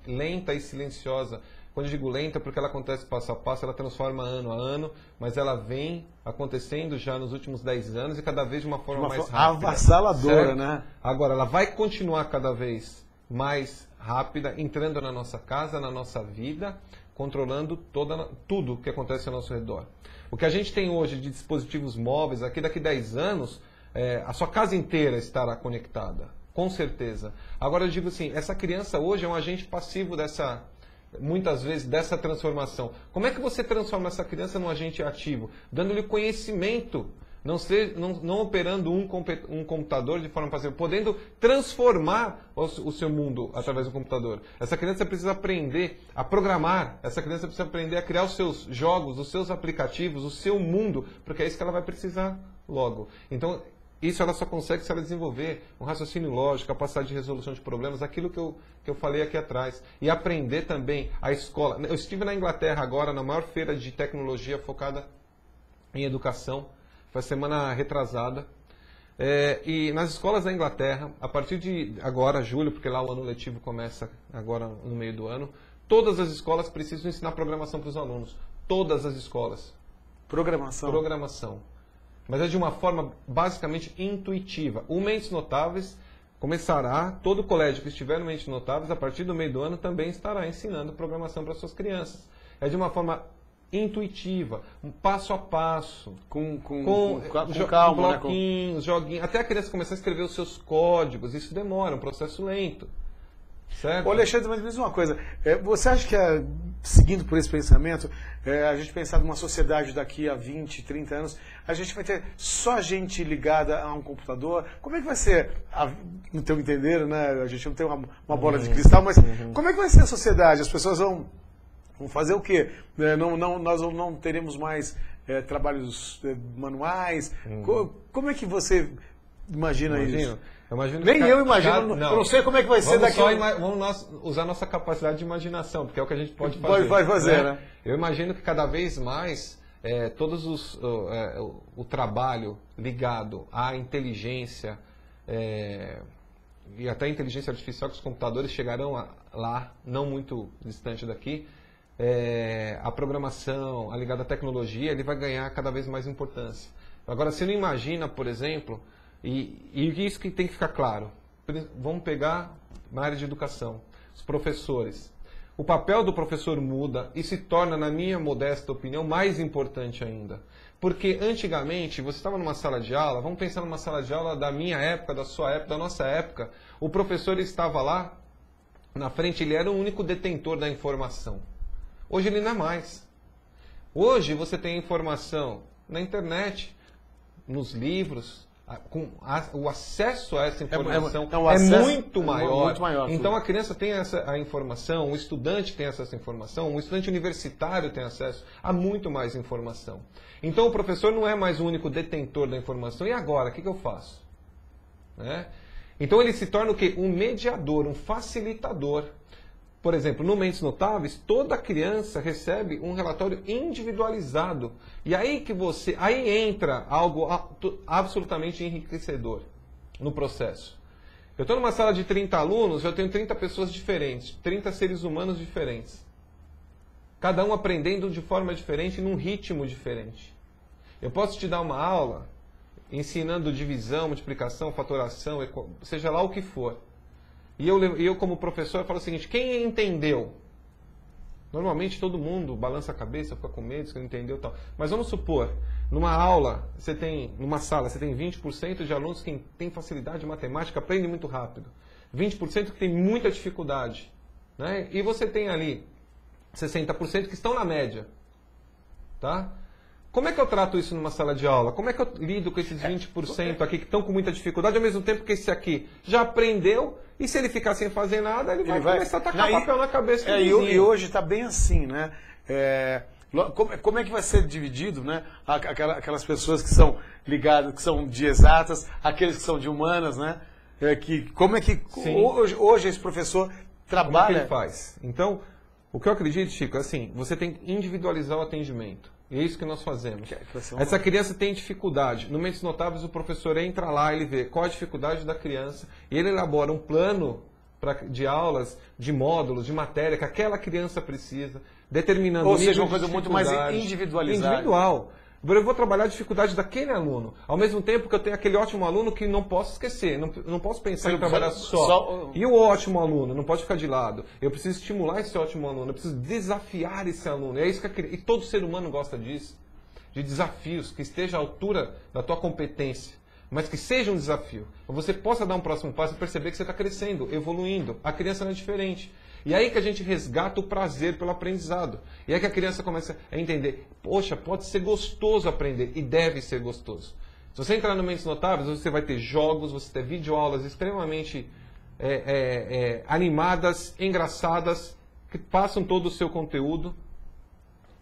lenta e silenciosa. Quando eu digo lenta, porque ela acontece passo a passo, ela transforma ano a ano, mas ela vem acontecendo já nos últimos 10 anos e cada vez de uma forma mais rápida. Avassaladora, certo? né? Agora, ela vai continuar cada vez mais rápida, entrando na nossa casa, na nossa vida, controlando tudo que acontece ao nosso redor. O que a gente tem hoje de dispositivos móveis, daqui 10 anos, a sua casa inteira estará conectada, com certeza. Agora eu digo assim, essa criança hoje é um agente passivo muitas vezes dessa transformação. Como é que você transforma essa criança num agente ativo? Dando-lhe conhecimento, não operando um computador de forma passiva, podendo transformar o seu mundo através do computador. Essa criança precisa aprender a programar, essa criança precisa aprender a criar os seus jogos, os seus aplicativos, o seu mundo, porque é isso que ela vai precisar logo. Então, isso ela só consegue se ela desenvolver um raciocínio lógico, capacidade de resolução de problemas, aquilo que eu falei aqui atrás. E aprender também a escola. Eu estive na Inglaterra agora, na maior feira de tecnologia focada em educação, foi a semana retrasada. E nas escolas da Inglaterra, a partir de agora, julho, porque lá o ano letivo começa agora no meio do ano, todas as escolas precisam ensinar programação para os alunos. Todas as escolas. Programação. Mas é de uma forma basicamente intuitiva. O Mentes Notáveis começará, todo colégio que estiver no Mentes Notáveis, a partir do meio do ano, também estará ensinando programação para suas crianças. É de uma forma intuitiva, um passo a passo, com calma, bloquinhos, joguinhos, até a criança começar a escrever os seus códigos. Isso demora, um processo lento. Certo? Ô Alexandre, mas me diz uma coisa, você acha que, seguindo por esse pensamento, a gente pensar numa sociedade daqui a 20, 30 anos, a gente vai ter só gente ligada a um computador? Como é que vai ser, no teu entender, né? A gente não tem uma bola de cristal, mas como é que vai ser a sociedade? As pessoas vão fazer o quê? Nós não teremos mais trabalhos manuais? Como é que você imagina isso? Nem eu imagino, eu não sei como é que vai ser daqui. Vamos usar nossa capacidade de imaginação, porque é o que a gente pode fazer. Vai fazer, né? Eu imagino que cada vez mais o trabalho ligado à inteligência e até a inteligência artificial, que os computadores chegarão lá, não muito distante daqui, a programação, a ligada à tecnologia, ele vai ganhar cada vez mais importância. Agora, você não imagina, por exemplo, e isso que tem que ficar claro, vamos pegar na área de educação, os professores. O papel do professor muda e se torna, na minha modesta opinião, mais importante ainda. Porque antigamente, você estava numa sala de aula, vamos pensar numa sala de aula da minha época, da sua época, da nossa época, o professor estava lá, na frente, ele era o único detentor da informação. Hoje ele não é mais. Hoje você tem informação na internet, nos livros, o acesso a essa informação é muito maior. Então a criança tem a informação, o estudante tem acesso à informação, o estudante universitário tem acesso a muito mais informação. Então o professor não é mais o único detentor da informação. E agora, o que eu faço? Então ele se torna o quê? Um mediador, um facilitador. Por exemplo, no Mentes Notáveis, toda criança recebe um relatório individualizado. E aí entra algo absolutamente enriquecedor no processo. Eu estou numa sala de 30 alunos, eu tenho 30 pessoas diferentes, 30 seres humanos diferentes. Cada um aprendendo de forma diferente, num ritmo diferente. Eu posso te dar uma aula ensinando divisão, multiplicação, fatoração, seja lá o que for. E eu como professor, falo o seguinte: quem entendeu? Normalmente todo mundo balança a cabeça, fica com medo, que não entendeu e tal. Mas vamos supor, numa aula, numa sala, você tem 20% de alunos que têm facilidade de matemática, aprendem muito rápido. 20% que tem muita dificuldade. Né? E você tem ali 60% que estão na média. Tá? Como é que eu trato isso numa sala de aula? Como é que eu lido com esses 20% aqui que estão com muita dificuldade, ao mesmo tempo que esse aqui já aprendeu, e se ele ficar sem fazer nada, ele vai começar a tacar papel na cabeça do vizinho. E hoje está bem assim, né? Como é que vai ser dividido, né? Aquelas pessoas que são ligadas, que são de exatas, aqueles que são de humanas, né? Como é que hoje esse professor trabalha? Como é que ele faz? Então, O que eu acredito, Chico, é assim, você tem que individualizar o atendimento. E é isso que nós fazemos. Essa criança tem dificuldade. No Mentes Notáveis, o professor entra lá, ele vê qual a dificuldade da criança e ele elabora um plano de aulas, de módulos, de matéria que aquela criança precisa, determinando ou seja, uma coisa muito mais individualizada. Individual. Eu vou trabalhar a dificuldade daquele aluno, ao mesmo tempo que eu tenho aquele ótimo aluno que não posso esquecer, não posso pensar em trabalhar só. E o ótimo aluno, não pode ficar de lado. Eu preciso estimular esse ótimo aluno, eu preciso desafiar esse aluno. É isso que e todo ser humano gosta disso, de desafios, que esteja à altura da tua competência, mas que seja um desafio. Você possa dar um próximo passo e perceber que você está crescendo, evoluindo. A criança não é diferente. E aí que a gente resgata o prazer pelo aprendizado. E aí que a criança começa a entender, poxa, pode ser gostoso aprender, e deve ser gostoso. Se você entrar no Mentes Notáveis, você vai ter jogos, você vai ter videoaulas extremamente animadas, engraçadas, que passam todo o seu conteúdo.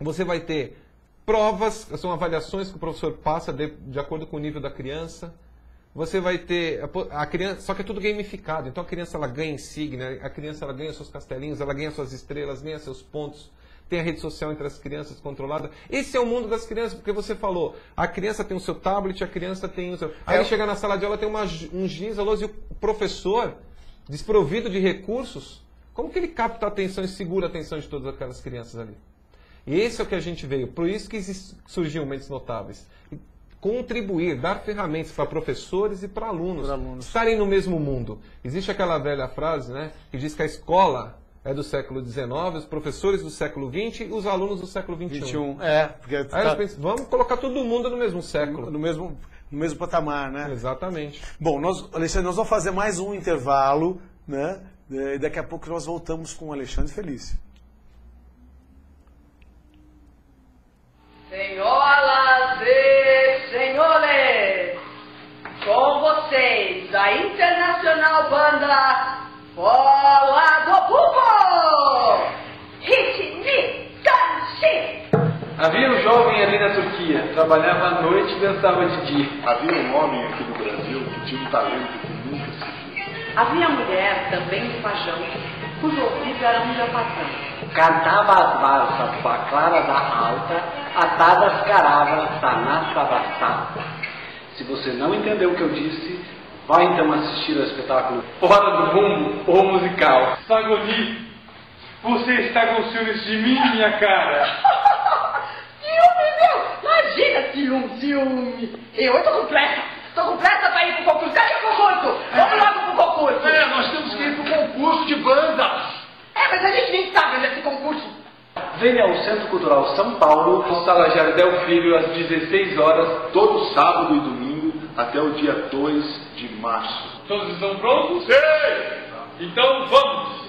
Você vai ter provas, são avaliações que o professor passa de acordo com o nível da criança. Você vai ter a criança, só que é tudo gamificado. Então a criança ela ganha insígnia, a criança ela ganha seus castelinhos, ela ganha suas estrelas, ganha seus pontos. Tem a rede social entre as crianças controlada. Esse é o mundo das crianças, porque você falou, a criança tem o seu tablet, a criança tem o seu... Aí chega na sala de aula, tem um giz, e o professor, desprovido de recursos, como que ele capta a atenção e segura a atenção de todas aquelas crianças ali? E esse é o que a gente veio. Por isso que surgiu o Mentes Notáveis. Contribuir, dar ferramentas para professores e para alunos estarem no mesmo mundo. Existe aquela velha frase, né, que diz que a escola é do século XIX, os professores do século XX e os alunos do século XXI. Porque aí penso, vamos colocar todo mundo no mesmo século. No mesmo patamar, né? Exatamente. Bom, Alexandre, nós vamos fazer mais um intervalo, né? E daqui a pouco nós voltamos com o Alexandre Felício. Senhoras e senhores, com vocês, a Internacional Banda Bola do Bubo! Ritmi-Tanchi! Havia um jovem ali na Turquia, trabalhava à noite e dançava de dia. Havia um homem aqui no Brasil que tinha um talento que nunca se viu. Havia mulher, também de Pajão, cujo ouvido era um japatão. Cantava as valsas com a Clara da Alta, atadas caravas da Nassavassá. Se você não entendeu o que eu disse, vai então assistir ao espetáculo Hora do Bumbo, o musical. Sagoni, você está com ciúmes de mim, minha cara? Ciúme, meu! Imagina ciúme! Eu tô completa pra ir pro concurso. Cadê o concurso? Vamos logo pro concurso. Nós temos que ir pro concurso de banda. Mas a gente nem sabe onde é esse concurso. Venha ao Centro Cultural São Paulo, Sala Jardel Filho, às 16 horas, todo sábado e domingo, até o dia 2 de março. Todos estão prontos? Sim! Então vamos!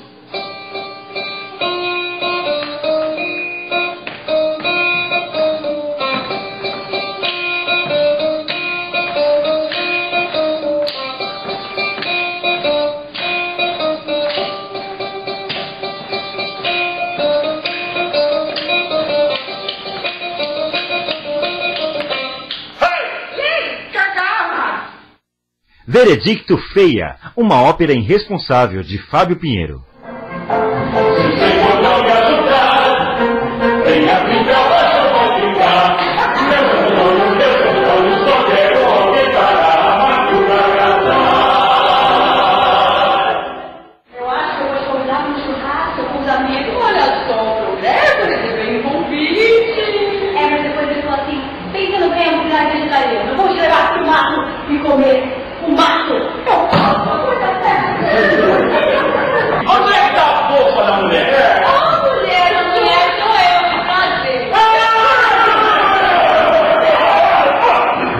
Veredicto Feia, uma ópera irresponsável de Fábio Pinheiro. Eu acho que eu vou convidar um churrasco com os amigos. Olha só o programa, ele vem um convite. Mas depois ele falou assim, pensando bem, eu vou virar vegetariano. Eu vou te levar pro mato e comer. O mato! Onde é que tá a fofa da mulher? A mulher sou eu que fazer.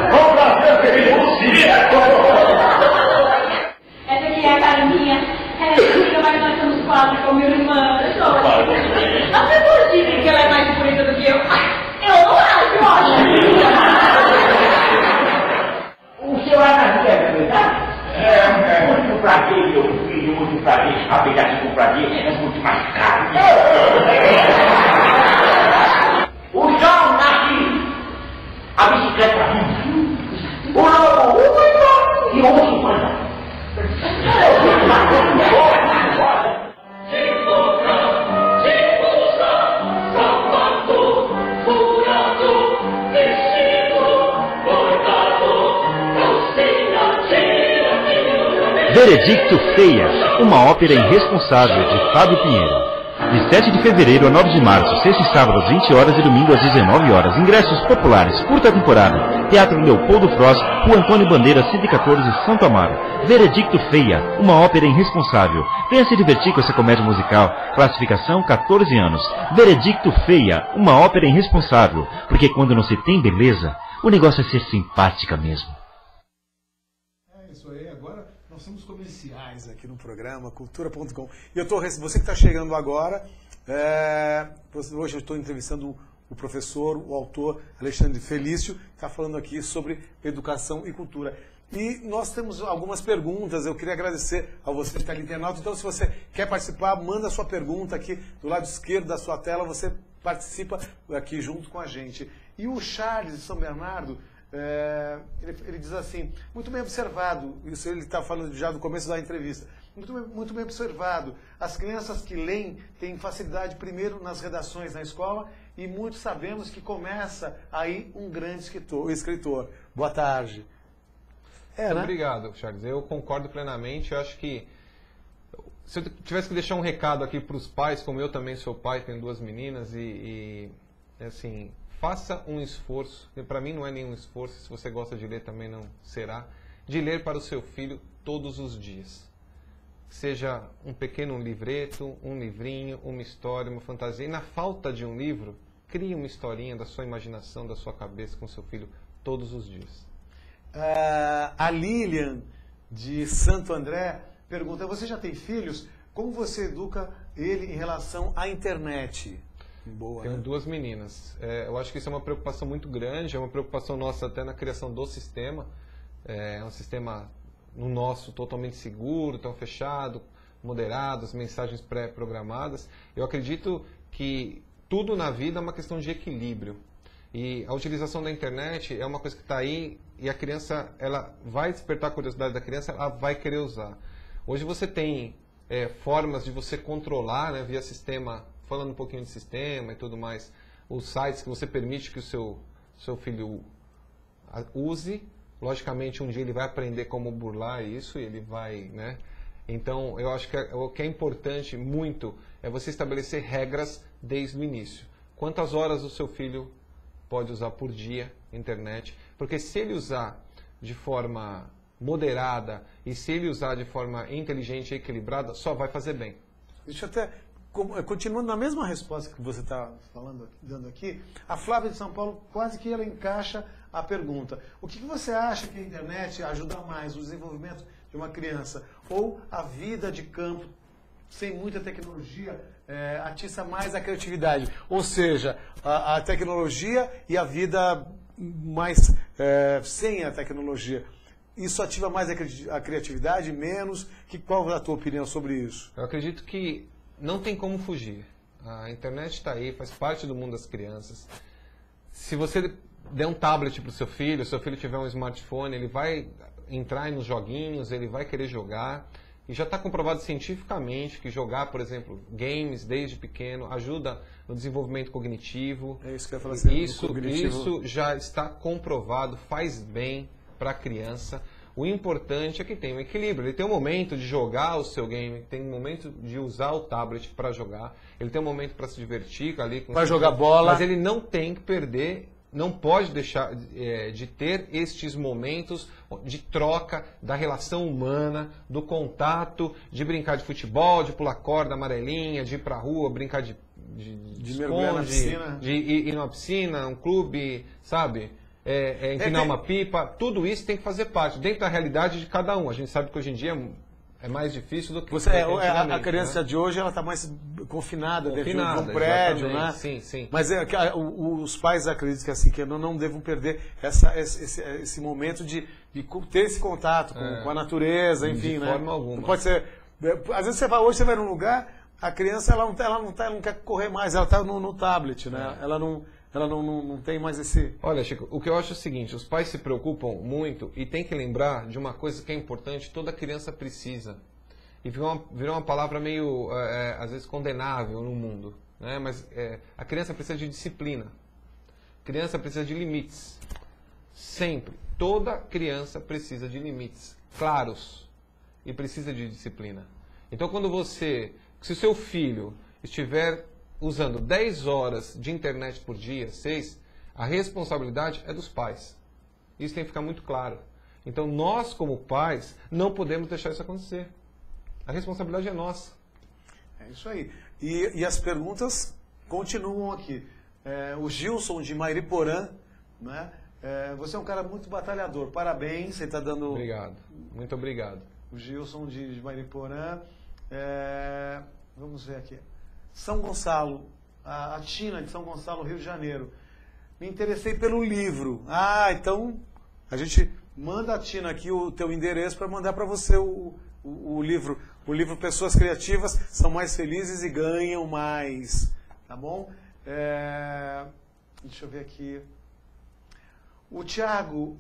Com prazer, querido, você. Essa aqui é a Carminha. Ela é bonita, mas nós somos 4 com meu irmão. As pessoas dizem que ela é mais bonita do que eu. Eu não acho, o seu Anastácio é verdade? Muito prazer, meu filho, muito prazer. Apesar de prazer, é muito mais caro. O João nasce, a bicicleta o lobo, e o osso manda. Veredicto Feia, uma ópera irresponsável de Fábio Pinheiro. De 7 de fevereiro a 9 de março, sexta e sábado às 20 horas e domingo às 19 horas. Ingressos populares, curta temporada. Teatro Leopoldo Frost, Rua Antônio Bandeira, 114, Santo Amaro. Veredicto Feia, uma ópera irresponsável. Venha se divertir com essa comédia musical. Classificação 14 anos. Veredicto Feia, uma ópera irresponsável. Porque quando não se tem beleza, o negócio é ser simpática mesmo. É isso aí, agora nós temos comerciais aqui no programa, cultura.com. E você que está chegando agora, hoje eu estou entrevistando o professor, o autor Alexandre Felício, que está falando aqui sobre educação e cultura. E nós temos algumas perguntas, eu queria agradecer a você, teleinternauta. Então, se você quer participar, manda a sua pergunta aqui do lado esquerdo da sua tela, você participa aqui junto com a gente. E o Charles de São Bernardo, ele diz assim, muito bem observado, isso ele está falando já do começo da entrevista, muito bem observado, as crianças que leem têm facilidade primeiro nas redações na escola e muitos sabemos que começa aí um grande escritor. Boa tarde. Né? Obrigado, Charles, eu concordo plenamente, eu acho que se eu tivesse que deixar um recado aqui para os pais, como eu também sou pai, tenho 2 meninas e assim... Faça um esforço, para mim não é nenhum esforço, se você gosta de ler também não será, de ler para o seu filho todos os dias. Seja um pequeno livreto, um livrinho, uma história, uma fantasia. E na falta de um livro, crie uma historinha da sua imaginação, da sua cabeça com seu filho todos os dias. A Lilian, de Santo André, pergunta, você já tem filhos? Como você educa ele em relação à internet? Boa, Tenho né? 2 meninas. Eu acho que isso é uma preocupação muito grande, é uma preocupação nossa até na criação do sistema. É um sistema, no nosso, totalmente seguro, tão fechado, moderado, as mensagens pré-programadas. Eu acredito que tudo na vida é uma questão de equilíbrio. E a utilização da internet é uma coisa que está aí e a criança, ela vai despertar a curiosidade da criança, ela vai querer usar. Hoje você tem formas de você controlar, né, via sistema, falando um pouquinho de sistema e tudo mais, os sites que você permite que o seu filho use. Logicamente, um dia ele vai aprender como burlar isso e ele vai, né? Então, eu acho que o que é importante muito é você estabelecer regras desde o início. Quantas horas o seu filho pode usar por dia internet? Porque se ele usar de forma moderada e se ele usar de forma inteligente e equilibrada, só vai fazer bem. Deixa eu até... Continuando na mesma resposta que você está dando aqui, a Flávia de São Paulo quase que ela encaixa a pergunta. O que você acha que a internet ajuda mais, o desenvolvimento de uma criança? Ou a vida de campo, sem muita tecnologia, atiça mais a criatividade? Ou seja, a tecnologia e a vida mais sem a tecnologia. Isso ativa mais a criatividade, menos? Qual é a tua opinião sobre isso? Eu acredito que não tem como fugir. A internet está aí, faz parte do mundo das crianças. Se você der um tablet para o seu filho tiver um smartphone, ele vai entrar nos joguinhos, ele vai querer jogar. E já está comprovado cientificamente que jogar, por exemplo, games desde pequeno ajuda no desenvolvimento cognitivo. É isso que eu ia falar assim, isso já está comprovado, faz bem para a criança. O importante é que tem um equilíbrio. Ele tem um momento de jogar o seu game, tem um momento de usar o tablet para jogar, ele tem um momento para se divertir ali, para jogar bola, mas ele não tem que perder, não pode deixar de ter estes momentos de troca da relação humana, do contato, de brincar de futebol, de pular corda amarelinha, de ir para a rua, brincar de mergulhar na piscina, de ir numa piscina, um clube, sabe? Empinar uma pipa, tudo isso tem que fazer parte, dentro da realidade de cada um. A gente sabe que hoje em dia é mais difícil do que a criança, né? De hoje ela está mais confinada dentro de um prédio, né? Sim, sim. Mas os pais acreditam que assim, que não devam perder esse momento de ter esse contato com a natureza, enfim, de né? forma alguma. Não pode ser. Às vezes hoje você vai num lugar, a criança ela não quer correr mais, ela está no tablet, né? Ela não tem mais esse... Olha, Chico, o que eu acho é o seguinte, os pais se preocupam muito e tem que lembrar de uma coisa que é importante, toda criança precisa. E virou uma palavra meio, às vezes, condenável no mundo, né? Mas a criança precisa de disciplina. A criança precisa de limites. Sempre. Toda criança precisa de limites claros. e precisa de disciplina. Então, se o seu filho estiver usando 10 horas de internet por dia, 6, a responsabilidade é dos pais. Isso tem que ficar muito claro. Então, nós, como pais, não podemos deixar isso acontecer. A responsabilidade é nossa. É isso aí. E as perguntas continuam aqui. O Gilson de Mairiporã, né? Você é um cara muito batalhador. Parabéns, você está dando... Obrigado. Muito obrigado. O Gilson de Mairiporã. Vamos ver aqui. São Gonçalo. A Tina de São Gonçalo, Rio de Janeiro. Me interessei pelo livro. Então a gente manda a Tina aqui o teu endereço para mandar para você o livro. O livro Pessoas Criativas São Mais Felizes e Ganham Mais. Tá bom? Deixa eu ver aqui. O Tiago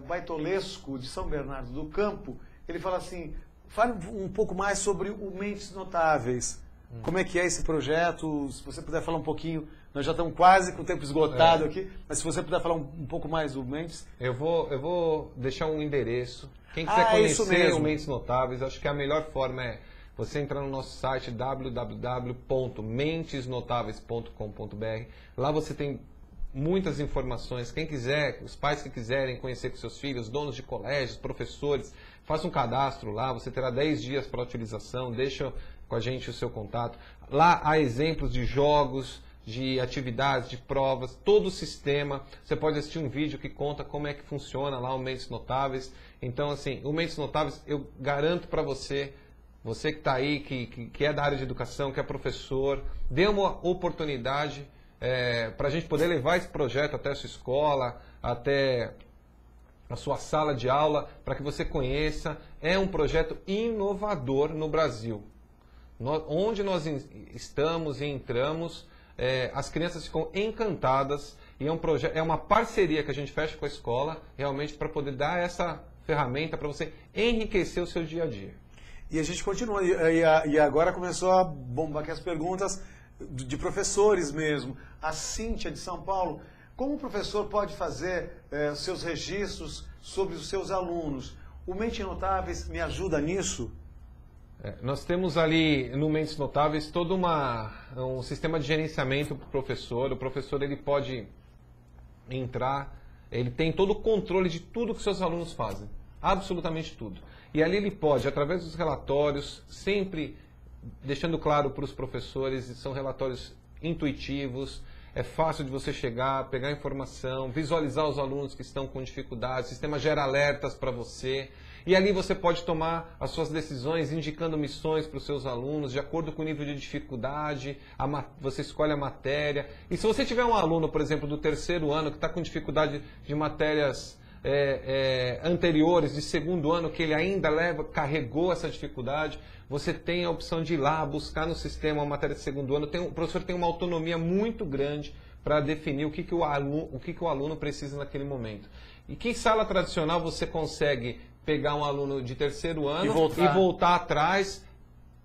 Baitolesco, de São Bernardo do Campo, ele fala assim, fale um pouco mais sobre o Mentes Notáveis. Como é que é esse projeto? Se você puder falar um pouquinho, nós já estamos quase com o tempo esgotado aqui, mas se você puder falar um pouco mais do Mentes. Eu vou deixar um endereço. Quem quiser conhecer o Mentes Notáveis, acho que a melhor forma é você entrar no nosso site www.mentesnotáveis.com.br. Lá você tem muitas informações. Quem quiser, os pais que quiserem conhecer com seus filhos, donos de colégios, professores, faça um cadastro lá, você terá 10 dias para utilização, deixa com a gente o seu contato. Lá há exemplos de jogos, de atividades, de provas, todo o sistema. Você pode assistir um vídeo que conta como é que funciona lá o Mentes Notáveis. Então, assim, o Mentes Notáveis, eu garanto para você que está aí, que é da área de educação, que é professor, dê uma oportunidade para a gente poder levar esse projeto até a sua escola, até a sua sala de aula, para que você conheça. É um projeto inovador no Brasil. Onde nós estamos e entramos, as crianças ficam encantadas e é uma parceria que a gente fecha com a escola, realmente para poder dar essa ferramenta para você enriquecer o seu dia a dia. E a gente continua, e agora começou a bombar aqui as perguntas de professores mesmo. A Cíntia de São Paulo, como o professor pode fazer seus registros sobre os seus alunos? O Mentes Notáveis me ajuda nisso? Nós temos ali no Mentes Notáveis todo um sistema de gerenciamento para o professor. O professor ele pode entrar, ele tem todo o controle de tudo que seus alunos fazem, absolutamente tudo. E ali ele pode, através dos relatórios, sempre deixando claro para os professores, são relatórios intuitivos, é fácil de você chegar, pegar informação, visualizar os alunos que estão com dificuldade, o sistema gera alertas para você. E ali você pode tomar as suas decisões indicando missões para os seus alunos, de acordo com o nível de dificuldade, você escolhe a matéria. E se você tiver um aluno, por exemplo, do 3º ano, que está com dificuldade de matérias anteriores, de 2º ano, que ele ainda carregou essa dificuldade, você tem a opção de ir lá buscar no sistema uma matéria de 2º ano. O professor tem uma autonomia muito grande para definir o que o aluno precisa naquele momento. E que sala tradicional você consegue pegar um aluno de 3º ano e voltar atrás?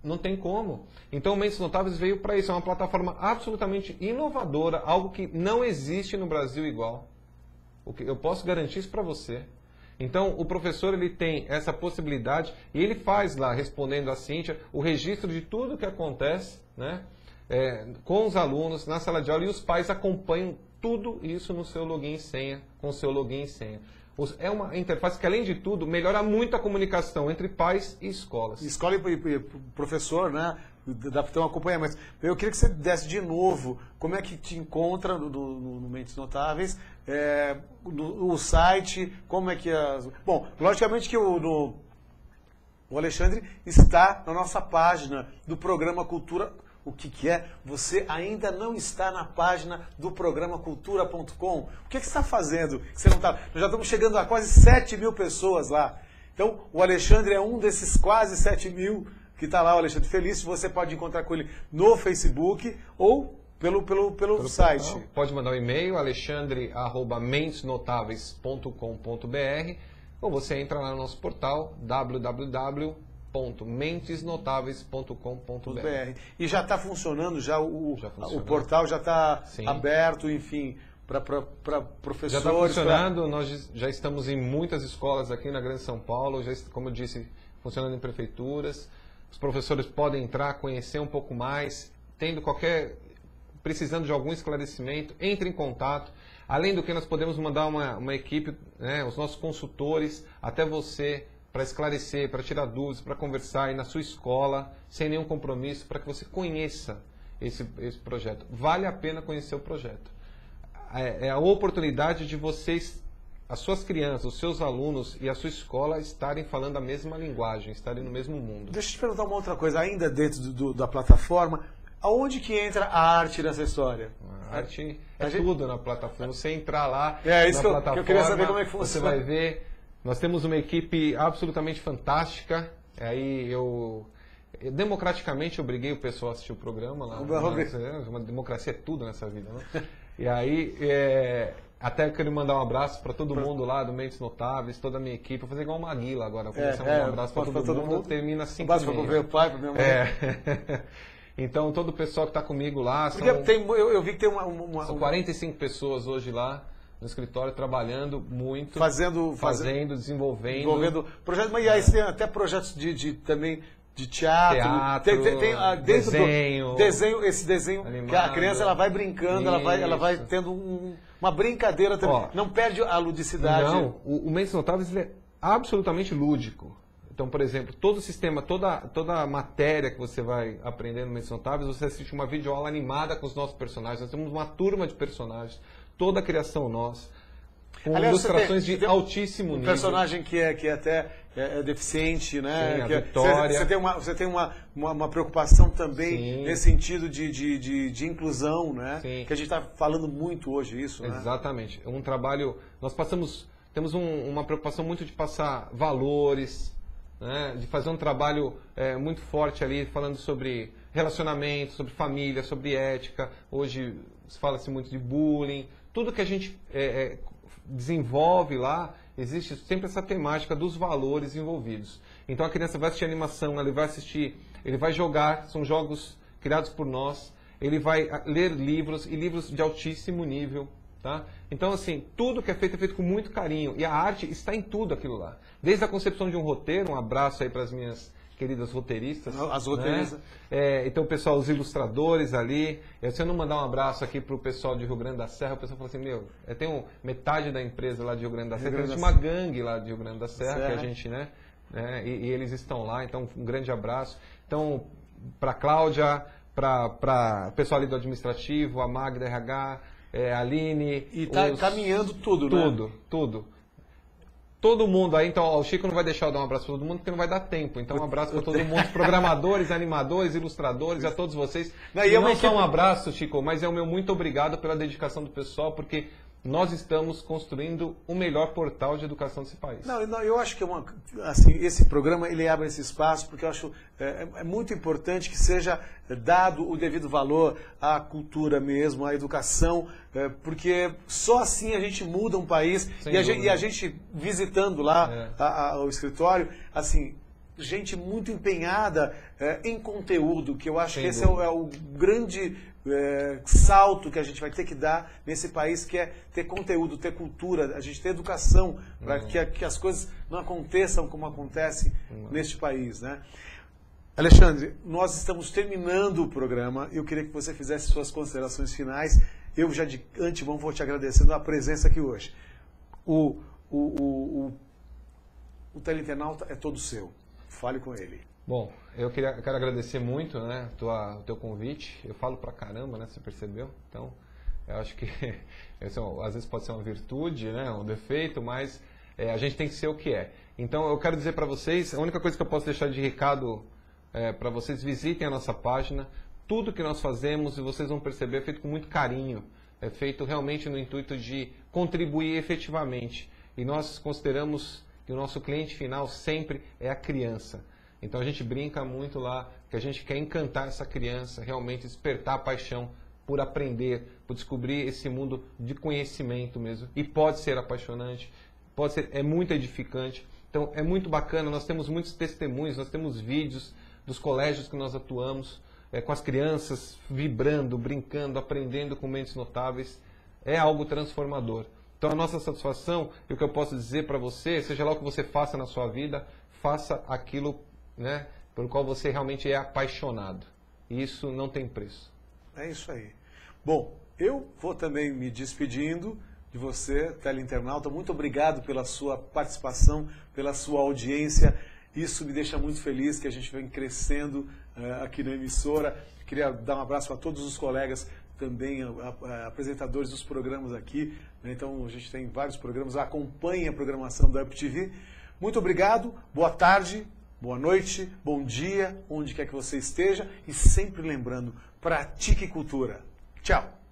Não tem como. Então o Mentes Notáveis veio para isso, é uma plataforma absolutamente inovadora, algo que não existe no Brasil igual. Eu posso garantir isso para você. Então o professor ele tem essa possibilidade e ele faz lá, respondendo a Cíntia, o registro de tudo que acontece, né, com os alunos na sala de aula, e os pais acompanham tudo isso no seu login e senha, com o seu login e senha. É uma interface que, além de tudo, melhora muito a comunicação entre pais e escolas. Escola e professor, né? Dá para ter um acompanhamento. Eu queria que você desse de novo como é que te encontra no Mentes Notáveis, o site, como é que... Bom, logicamente que o Alexandre está na nossa página do programa Cultura... O que é? Você ainda não está na página do programa Cultura.com. O que você está fazendo? Você não tá... Nós já estamos chegando a quase 7.000 pessoas lá. Então, o Alexandre é um desses quase 7.000 que está lá, o Alexandre Felício. Você pode encontrar com ele no Facebook ou pelo site. Portal. Pode mandar um e-mail, alexandre@mentesnotáveis.com.br, ou você entra lá no nosso portal, www.mentesnotáveis.com.br. E já está funcionando, o portal já está aberto, enfim, para professores. Já está funcionando, nós já estamos em muitas escolas aqui na Grande São Paulo, já, como eu disse, funcionando em prefeituras. Os professores podem entrar, conhecer um pouco mais, precisando de algum esclarecimento, entre em contato. Além do que, nós podemos mandar uma equipe, né, os nossos consultores, até você, para esclarecer, para tirar dúvidas, para conversar aí na sua escola, sem nenhum compromisso, para que você conheça esse projeto. Vale a pena conhecer o projeto. É a oportunidade de vocês, as suas crianças, os seus alunos e a sua escola estarem falando a mesma linguagem, estarem no mesmo mundo. Deixa eu te perguntar uma outra coisa, ainda dentro da plataforma, aonde que entra a arte nessa história? A arte tudo na plataforma. Você entrar lá isso na plataforma, que eu queria saber como é que funciona. Você vai ver, nós temos uma equipe absolutamente fantástica, aí eu democraticamente obriguei o pessoal a assistir o programa lá. Uma democracia é tudo nessa vida, né? E aí, até quero mandar um abraço para todo mundo lá do Mentes Notáveis, toda a minha equipe. Vou fazer igual o Maguila agora. Começar a mandar um abraço para todo mundo. Termina 5 minutos. Um abraço para o meu pai, para minha mãe. Então, todo o pessoal que está comigo lá. Eu vi que tem são 45 pessoas hoje lá no escritório, trabalhando muito. Fazendo desenvolvendo. Projetos, mas aí tem até projetos também de teatro, desenho, esse desenho animado, que a criança ela vai brincando, ela vai tendo uma brincadeira também, não perde a ludicidade. Não, o Mentes Notáveis é absolutamente lúdico. Então, por exemplo, todo o sistema, toda a matéria que você vai aprender no Mentes Notáveis, você assiste uma videoaula animada com os nossos personagens. Nós temos uma turma de personagens, toda a criação nossa, com ilustrações de altíssimo nível. Um personagem que é até deficiente, né? Sim, a Vitória. Você tem uma preocupação também nesse sentido de inclusão, né? Sim. Que a gente está falando muito hoje isso, né? Exatamente. Um trabalho... Nós temos uma preocupação muito de passar valores, né? De fazer um trabalho muito forte ali, falando sobre relacionamento, sobre família, sobre ética. Hoje fala-se muito de bullying. Tudo que a gente desenvolve lá, existe sempre essa temática dos valores envolvidos. Então a criança vai assistir animação, ele vai jogar, são jogos criados por nós, ele vai ler livros, e livros de altíssimo nível. Tá? Então, assim, tudo que é feito com muito carinho, e a arte está em tudo aquilo lá. Desde a concepção de um roteiro, um abraço aí para as minhas queridas roteiristas. As roteiristas. Né? Então, o pessoal, os ilustradores ali. Se eu não mandar um abraço aqui para o pessoal de Rio Grande da Serra, o pessoal fala assim, tem metade da empresa lá de Rio Grande da Serra, existe uma gangue lá de Rio Grande da Serra, que a gente, né? E eles estão lá, então um grande abraço. Então, para a Cláudia, para o pessoal ali do administrativo, a Magda RH, a Aline... E está caminhando tudo, né? Tudo. Todo mundo aí, então o Chico não vai deixar eu dar um abraço para todo mundo porque não vai dar tempo. Então um abraço para todo mundo, programadores, animadores, ilustradores, a todos vocês. Não só um abraço, Chico, mas é o meu muito obrigado pela dedicação do pessoal, porque nós estamos construindo o melhor portal de educação desse país. Não, eu acho que esse programa ele abre esse espaço porque eu acho muito importante que seja dado o devido valor à cultura mesmo, à educação, porque só assim a gente muda um país e a gente visitando lá o escritório, assim, gente muito empenhada em conteúdo, que eu acho que esse é o grande salto que a gente vai ter que dar nesse país, que é ter conteúdo, ter cultura, a gente ter educação, para que as coisas não aconteçam como acontece neste país, né? Alexandre, nós estamos terminando o programa, eu queria que você fizesse suas considerações finais. Eu já de antemão vou te agradecendo a presença aqui hoje. O teleinternauta é todo seu. Fale com ele. Bom, eu quero agradecer muito, né, o teu convite. Eu falo pra caramba, né, você percebeu? Então, eu acho que às vezes pode ser uma virtude, né, um defeito, mas a gente tem que ser o que é. Então, eu quero dizer para vocês, a única coisa que eu posso deixar de recado para vocês, visitem a nossa página. Tudo que nós fazemos, e vocês vão perceber, é feito com muito carinho. É feito realmente no intuito de contribuir efetivamente. E nós consideramos que o nosso cliente final sempre é a criança. Então a gente brinca muito lá, que a gente quer encantar essa criança, realmente despertar a paixão por aprender, por descobrir esse mundo de conhecimento mesmo. E pode ser apaixonante, é muito edificante. Então é muito bacana, nós temos muitos testemunhos, nós temos vídeos dos colégios que nós atuamos, com as crianças vibrando, brincando, aprendendo com Mentes Notáveis. é algo transformador. Então a nossa satisfação, e o que eu posso dizer para você, seja lá o que você faça na sua vida, faça aquilo, né, pelo qual você realmente é apaixonado. E isso não tem preço. É isso aí. Bom, eu vou também me despedindo de você, teleinternauta. Muito obrigado pela sua participação, pela sua audiência. Isso me deixa muito feliz que a gente vem crescendo aqui na emissora. Queria dar um abraço a todos os colegas, também apresentadores dos programas aqui. Então a gente tem vários programas, acompanhe a programação da UpTV. Muito obrigado, boa tarde, boa noite, bom dia, onde quer que você esteja. E sempre lembrando, pratique cultura. Tchau!